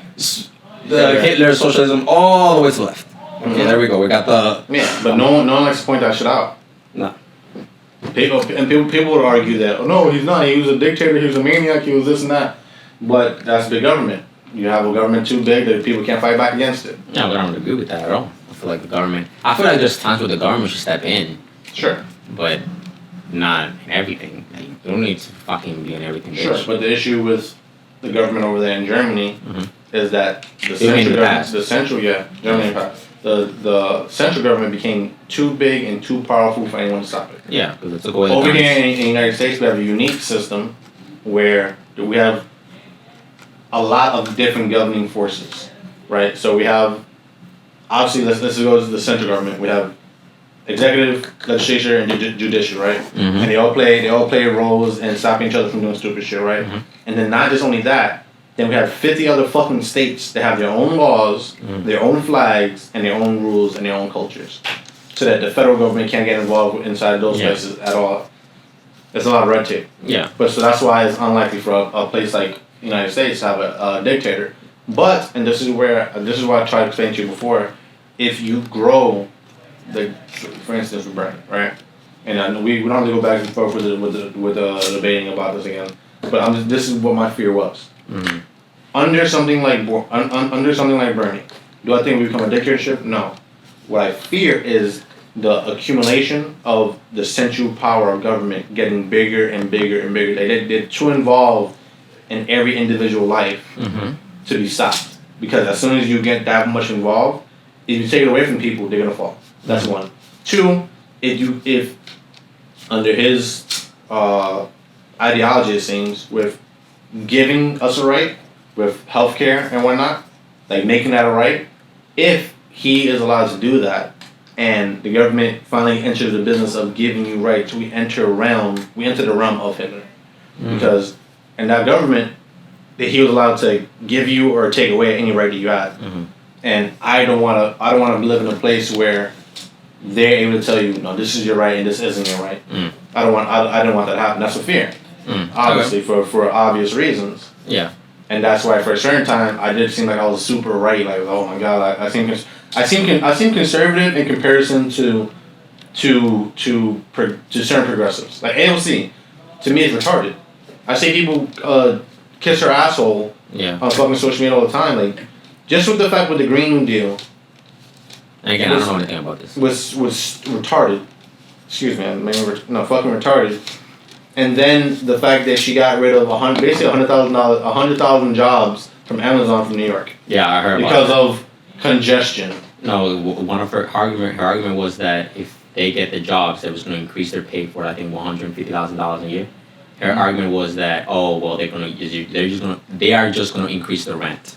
Hitler's socialism all the way to the left. Okay, there we go. We got the. Yeah, but no one likes to point that shit out. No. People would argue that, oh no, he's not. He was a dictator. He was a maniac. He was this and that. But that's big government. You have a government too big that people can't fight back against it. Yeah, but I don't agree with that at all. I feel like there's times where the government should step in. Sure. But not in everything. Like, you don't need to fucking be in everything. Sure, but the issue with the government over there in Germany is that the Germany passed. Germany passed. the central government became too big and too powerful for anyone to stop it. Yeah, because it took away the Over guns. here in the United States, we have a unique system where we have a lot of different governing forces, right? So we have, obviously, let's go to the central government. We have executive, legislature, and judicial, right? Mm-hmm. And they all play roles in stopping each other from doing stupid shit, right? Mm-hmm. And then not just only that, then we have 50 other fucking states that have their own laws, their own flags, and their own rules and their own cultures, so that the federal government can't get involved inside those places at all. There's a lot of red tape. Yeah. But so that's why it's unlikely for a place like the United States to have a dictator. But, and this is what I tried to explain to you before, if you grow for instance, with Bernie, right? And we don't have to go back and forth with debating about this again. But this is what my fear was. Mm-hmm. Under something like Bernie, do I think we become a dictatorship? No. What I fear is the accumulation of the central power of government getting bigger and bigger and bigger. They're too involved in every individual life to be stopped. Because as soon as you get that much involved, if you take it away from people, they're gonna fall. That's one. Two, if under his ideology, it seems, with giving us a right, with healthcare and whatnot, like making that a right, if he is allowed to do that, and the government finally enters the business of giving you rights, we enter the realm of Hitler. Because in that government, that he was allowed to give you or take away any right that you had. And I don't want to live in a place where they're able to tell you, no, this is your right and this isn't your right. I don't want that to happen. That's a fear, obviously, for obvious reasons. Yeah. And that's why for a certain time I did seem like I was super right. Like, oh my god, I seem conservative in comparison to certain progressives. Like AOC, to me, is retarded. I see people kiss her asshole on fucking social media all the time. Like, just with the fact with the Green New Deal. And again, I don't know anything about this. Was retarded. Excuse me, fucking retarded. And then the fact that she got rid of $100,000 jobs from Amazon from New York. Yeah, I heard because of congestion. No, one of her argument was that if they get the jobs, that was going to increase their pay for I think $150,000 a year. Her argument was that they are just going to increase the rent.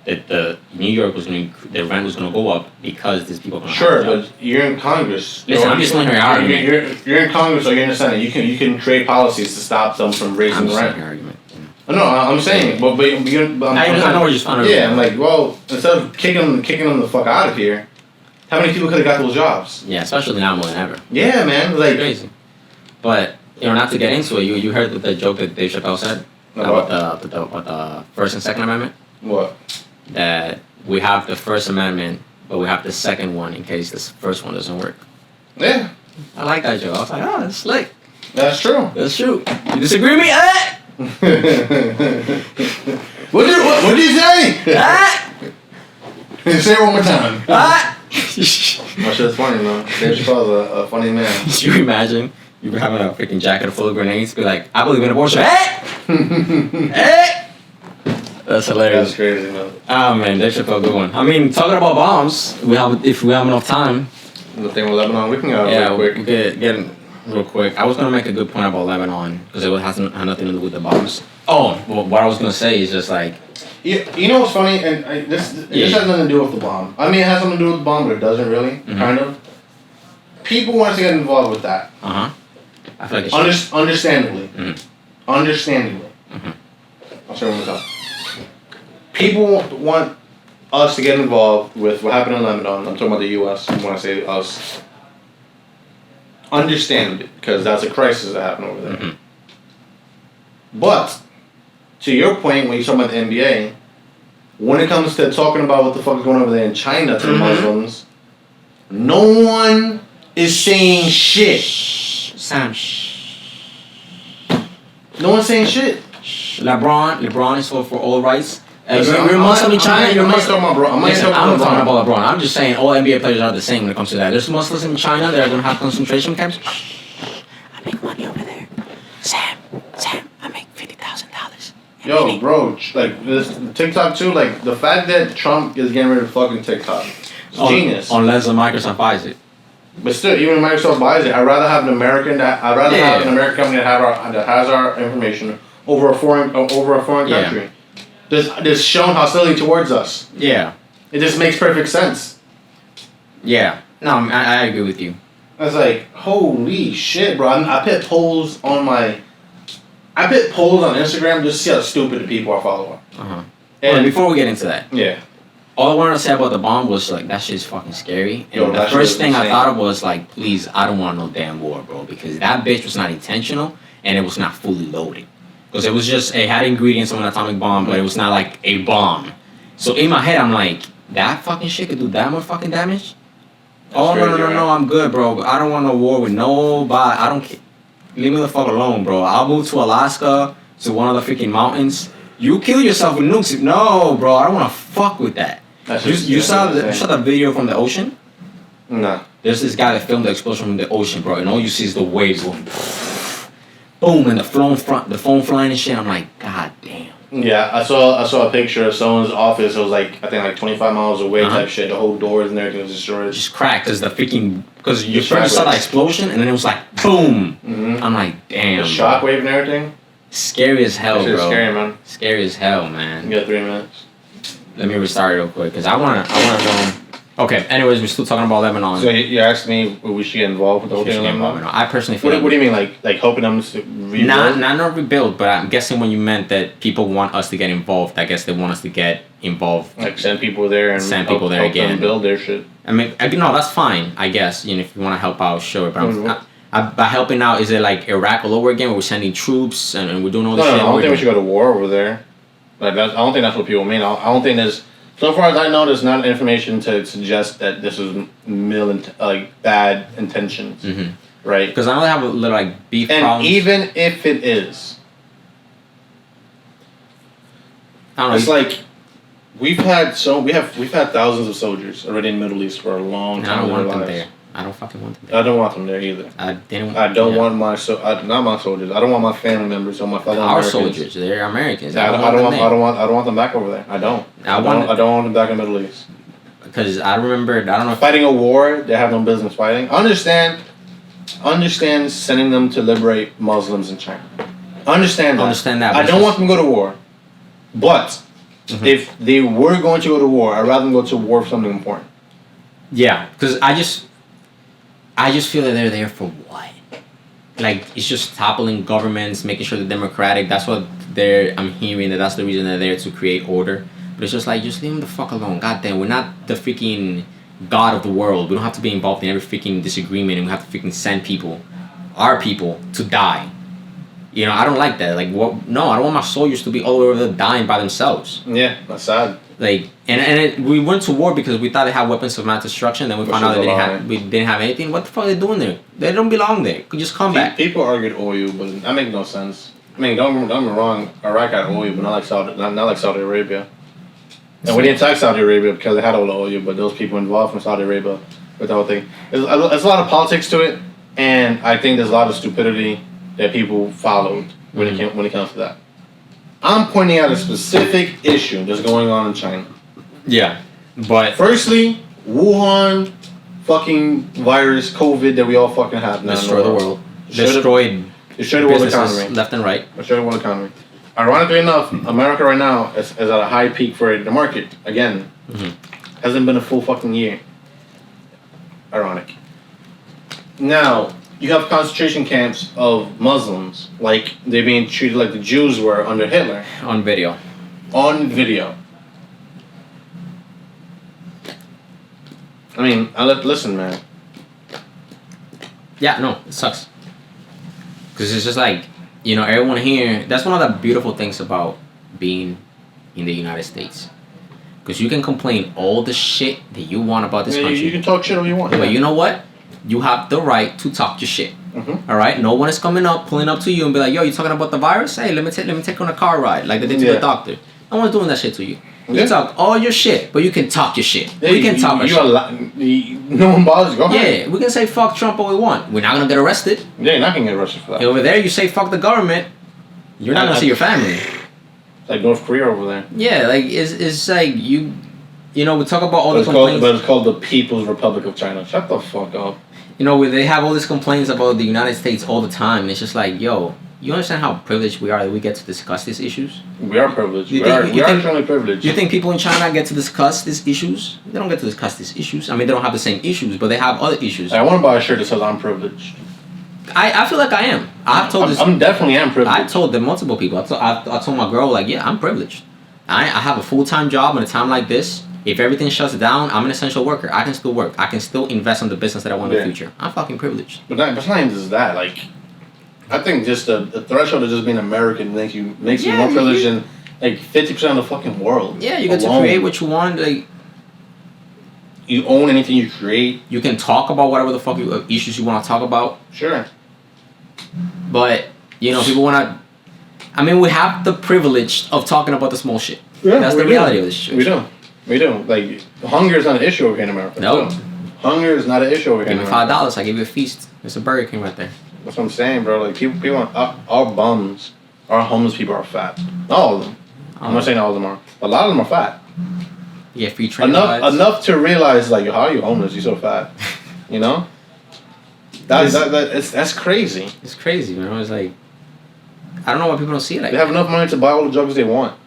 That the rent was going to go up because these people are going to have jobs. But you're in Congress. Listen, I'm just letting her argument. You're in Congress, so you understand that you can create policies to stop them from raising the rent. Argument. No, I'm saying, but I know where you're trying to. Yeah, I'm like, well, instead of kicking them the fuck out of here, how many people could have got those jobs? Yeah, especially now more than ever. Yeah, man, like crazy. But not to get into it, you heard the joke that Dave Chappelle said about the First and Second Amendment. What? That we have the First Amendment, but we have the second one in case this first one doesn't work. Yeah. I like that joke. I was like, oh, that's slick. That's true. That's true. You disagree with me? What'd you say? Say it one more time. My shit's funny, man. Dave Chappelle's a funny man. Can you imagine? You were having a freaking jacket full of grenades, be like, I believe in abortion. Hey! That's hilarious. That's crazy, man. Ah, man, Dave Chappelle, good one. I mean, talking about bombs, if we have enough time. The thing with Lebanon, we can go real quick. Get real quick. I was going to make a good point about Lebanon, because it had nothing to do with the bombs. Oh, well, what I was going to say is just like... You know what's funny? And this has nothing to do with the bomb. I mean, it has something to do with the bomb, but it doesn't really, kind of. People want to get involved with that. I feel like it's understandably. Understandably. I'll say one more time. People want us to get involved with what happened in Lebanon. I'm talking about the U.S. when I say us. Understandably, because that's a crisis that happened over there. But, to your point, when you're talking about the NBA, when it comes to talking about what the fuck is going on over there in China to the Muslims, no one is saying shit. Sam. No one's saying shit. LeBron is for all rights. You're Muslim in China. I'm not talking about LeBron. I'm talking about LeBron. I'm just saying all NBA players are the same when it comes to that. There's Muslims in China that are going to have concentration camps. I make money over there. Sam, I make $50,000 Yo, bro, like this TikTok too. Like the fact that Trump is getting rid of fucking TikTok, it's genius. Unless Microsoft buys it. But still, even if Microsoft buys it, I'd rather have an American have an American company that has our information over a foreign country. That's shown hostility towards us. Yeah. It just makes perfect sense. Yeah. No, I agree with you. I was like, holy shit, bro! I put polls on Instagram just to see how stupid the people are following. And before we get into that, yeah. All I wanted to say about the bomb was like that shit's fucking scary. And Yo, the first thing I thought of was like, please, I don't want no damn war, bro, because that bitch was not intentional and it was not fully loaded. Because it was just it had ingredients of an atomic bomb, but it was not like a bomb. So in my head, I'm like, that fucking shit could do that much fucking damage. Oh no, I'm good, bro. I don't want no war with nobody. I don't care. Leave me the fuck alone, bro. I'll move to Alaska to one of the freaking mountains. You kill yourself with nukes. No, bro. I don't want to fuck with that. You saw the video from the ocean? No. There's this guy that filmed the explosion from the ocean, bro, and all you see is the waves going boom, and the phone flying and shit. I'm like, god damn. Yeah, I saw a picture of someone's office. It was like I think like 25 miles away type shit. The whole doors and everything was destroyed. Just cracked because you first saw the explosion and then it was like boom. Mm-hmm. I'm like, damn. The shockwave and everything. Scary as hell, bro. Scary, man. Scary as hell, man. You got 3 minutes. Let me restart it real quick because I wanna know. Okay. Anyways, we're still talking about Lebanon. So you asked me if we should get involved with the whole thing. I personally feel. What do you mean, like helping them to rebuild? Not rebuild, but I'm guessing when you meant that people want us to get involved, I guess they want us to get involved. Like send people there and help again. Them build their shit. I mean, no, that's fine. I guess if you want to help out, sure. But by helping out, is it like Iraq all over again? Where we're sending troops and we're doing all this shit. I don't think we should go to war over there. Like I don't think that's what people mean. I don't think there's. So far as I know, there's not information to suggest that this is bad intentions, right? Because I know they have a little like beef problems. And even if it is, I don't know. It's like we've had thousands of soldiers already in the Middle East for a long time. I don't want them there. I don't fucking want them there. I don't want them there either. I don't want not my soldiers. I don't want my family members or my fellow Americans. Our soldiers, they're Americans. I don't want them back over there. I don't want them back in the Middle East. Because I remember, I don't know. Fighting a war they have no business fighting. Understand sending them to liberate Muslims in China. Understand that. I don't want them to go to war. But if they were going to go to war, I'd rather them go to war for something important. Yeah, because I just feel that they're there for what? Like, it's just toppling governments, making sure they're democratic. That's what I'm hearing, that's the reason they're there, to create order. But it's just like, just leave them the fuck alone. Goddamn, we're not the freaking god of the world. We don't have to be involved in every freaking disagreement, and we have to freaking send people, our people, to die. I don't like that. Like, what? No, I don't want my soldiers to be all over there dying by themselves. Yeah, that's sad. Like, we went to war because we thought they had weapons of mass destruction. Then we found out we didn't have anything. What the fuck are they doing there? They don't belong there. Could just come back. People argued oil, but that makes no sense. I mean, don't get me wrong. Iraq had oil, but not like Saudi Arabia. And we didn't attack Saudi Arabia because they had all the oil, but those people involved from Saudi Arabia with the whole thing. There's a lot of politics to it, and I think there's a lot of stupidity that people followed when it comes to that. I'm pointing out a specific issue that's going on in China. Yeah, but firstly, Wuhan fucking virus, COVID that we all fucking have now. Destroy the world. Destroyed the world economy. Left and right. Destroyed the world economy. Ironically enough, America right now is at a high peak for the market. Again, hasn't been a full fucking year. Ironic. Now, you have concentration camps of Muslims, like they're being treated like the Jews were under Hitler. On video. I mean, listen, man. Yeah, no, it sucks. Because it's just like, everyone here, that's one of the beautiful things about being in the United States. Because you can complain all the shit that you want about this country. You can talk shit all you want. But you know what? You have the right to talk your shit. All right? No one is pulling up to you and be like, yo, you talking about the virus? Hey, let me take on a car ride like they did to the doctor. No one's doing that shit to you. You can talk all your shit, but you can talk your shit. We can talk our shit. No one bothers you. Go ahead. Yeah, we can say fuck Trump all we want. We're not going to get arrested. Yeah, you're not going to get arrested for that. And over there, you say fuck the government, you're not going to see your family. It's like North Korea over there. Yeah, like it's like you know, we talk about all the But complaints. it's called the People's Republic of China. Shut the fuck up. You know, they have all these complaints about the United States all the time. And it's just like, yo, you understand how privileged we are that we get to discuss these issues? We are privileged. We are extremely privileged. You think people in China get to discuss these issues? They don't get to discuss these issues. I mean, they don't have the same issues, but they have other issues. I want to buy a shirt that says I'm privileged. I feel like I am. I'm definitely am privileged. I told them multiple people. I told my girl, like, yeah, I'm privileged. I have a full-time job in a time like this. If everything shuts down, I'm an essential worker. I can still work. I can still invest in the business that I want in the future. I'm fucking privileged. But it's not even just that. Like, I think just the threshold of just being American makes you more privileged than like 50% of the fucking world. Yeah, you get to create what you want. Like, you own anything you create. You can talk about whatever the fuck issues you want to talk about. Sure. But you know, people want to. I mean, we have the privilege of talking about the small shit. Yeah, that's the reality of this shit. We do. Like, hunger is not an issue over here in America. No. Hunger is not an issue over here. Give me $5, I give you a feast. There's a Burger King right there. That's what I'm saying, bro. Like, people our bums, our homeless people are fat. Not all of them. I'm not saying all of them are. A lot of them are fat. Yeah, free train enough to realize, like, how are you homeless? You're so fat. You know? That's crazy. It's crazy, man. It's like, I don't know why people don't see it like they have enough money to buy all the drugs they want.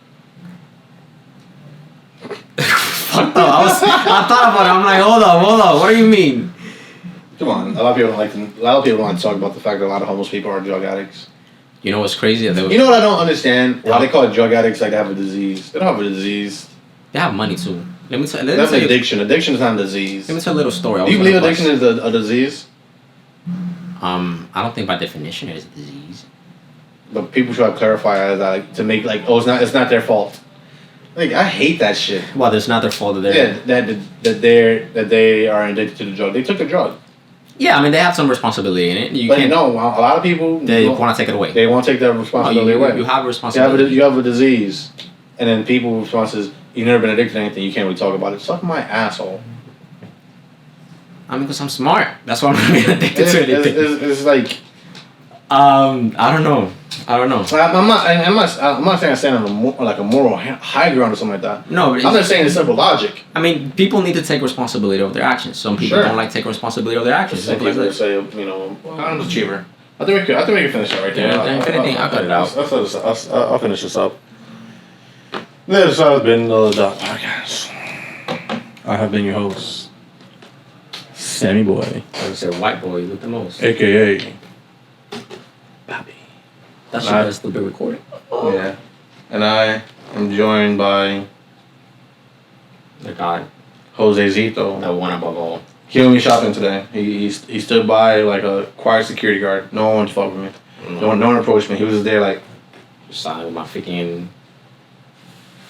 Fuck no. I thought about it. I'm like, hold on. What do you mean? Come on. A lot of people don't like to talk about the fact that a lot of homeless people are drug addicts. You know what's crazy? You know what I don't understand? Why they call it drug addicts like they have a disease. They don't have a disease. They have money too. That's an addiction. Addiction is not a disease. Let me tell a little story. Do you believe addiction is a disease? I don't think by definition it is a disease. But people try to clarify that, like, to make like, oh, it's not their fault. Like, I hate that shit. Well, it's not their fault that they're that they are addicted to the drug. They took a drug. Yeah, I mean, they have some responsibility in it. A lot of people they want to take it away. They want to take that responsibility away. You have a responsibility. You have a disease, and then people's response is, "You've never been addicted to anything. You can't really talk about it." Suck my asshole. I mean, because I'm smart. That's why I'm not being addicted to anything. It's like, I don't know. I'm not saying I stand on a moral high ground or something like that. No, but I'm just saying it's simple logic. I mean, people need to take responsibility of their actions. Some people don't like taking responsibility of their actions. Some people say, you know, condoms cheaper. I think we can finish that right there. I'll cut it out. I'll finish this up. This has been the Lidat Podcast. I have been your host, Sammy Boy. I said, white boy, you look the most. AKA Bobby. That shit has still been recorded. Yeah. And I am joined by the guy, Jose Zito. The one above all. He went me shopping today. He stood by like a quiet security guard. No one fucked with me. No one approached me. He was just there like, signing with my freaking.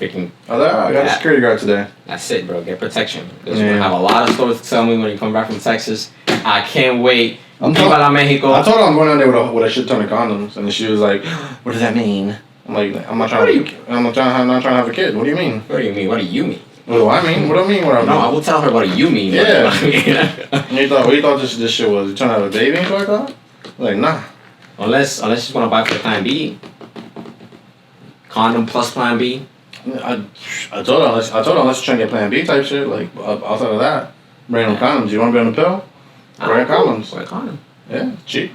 I got a security guard today. That's it, bro. Get protection. Because we're gonna have a lot of stories to tell me when you come back from Texas. I can't wait. Viva Mexico. I told her I'm going down there with a shit ton of condoms, and she was like, "What does that mean?" I'm like, I'm not trying to have a kid. What do you mean? What do you mean? What do you mean? What do I mean? What do I mean? No, I will tell her what do you mean. Yeah. What do you thought this shit was? You trying to have a baby and shit like that? Like, nah. Unless she's gonna buy for plan B. Condom plus plan B. I told her unless you're trying to get plan B type shit, like outside of that, bring them condoms. You want to be on the pill? Bring condoms. Buy a condom. Yeah, cheap.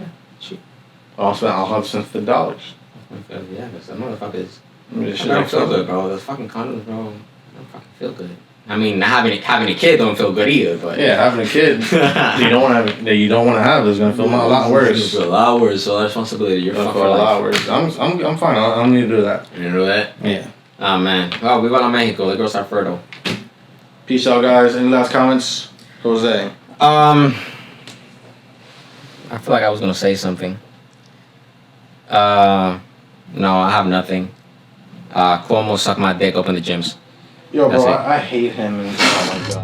I'll spend $50. Yeah, because the motherfuckers. I don't feel good, bro. Those fucking condoms, bro. I don't fucking feel good. I mean, having a kid don't feel good either, but yeah, having a kid you don't want to have is gonna feel a lot worse. It's a lot worse. So that responsibility, you're fucking a lot worse. I'm fine. I don't need to do that. You do that? Yeah. Oh man. Well, we went to Mexico. The girls are fertile. Peace out, guys. Any last comments, Jose? I feel like I was gonna say something. No, I have nothing. Cuomo sucked my dick up in the gyms. Yo, bro, I hate him. And oh my god.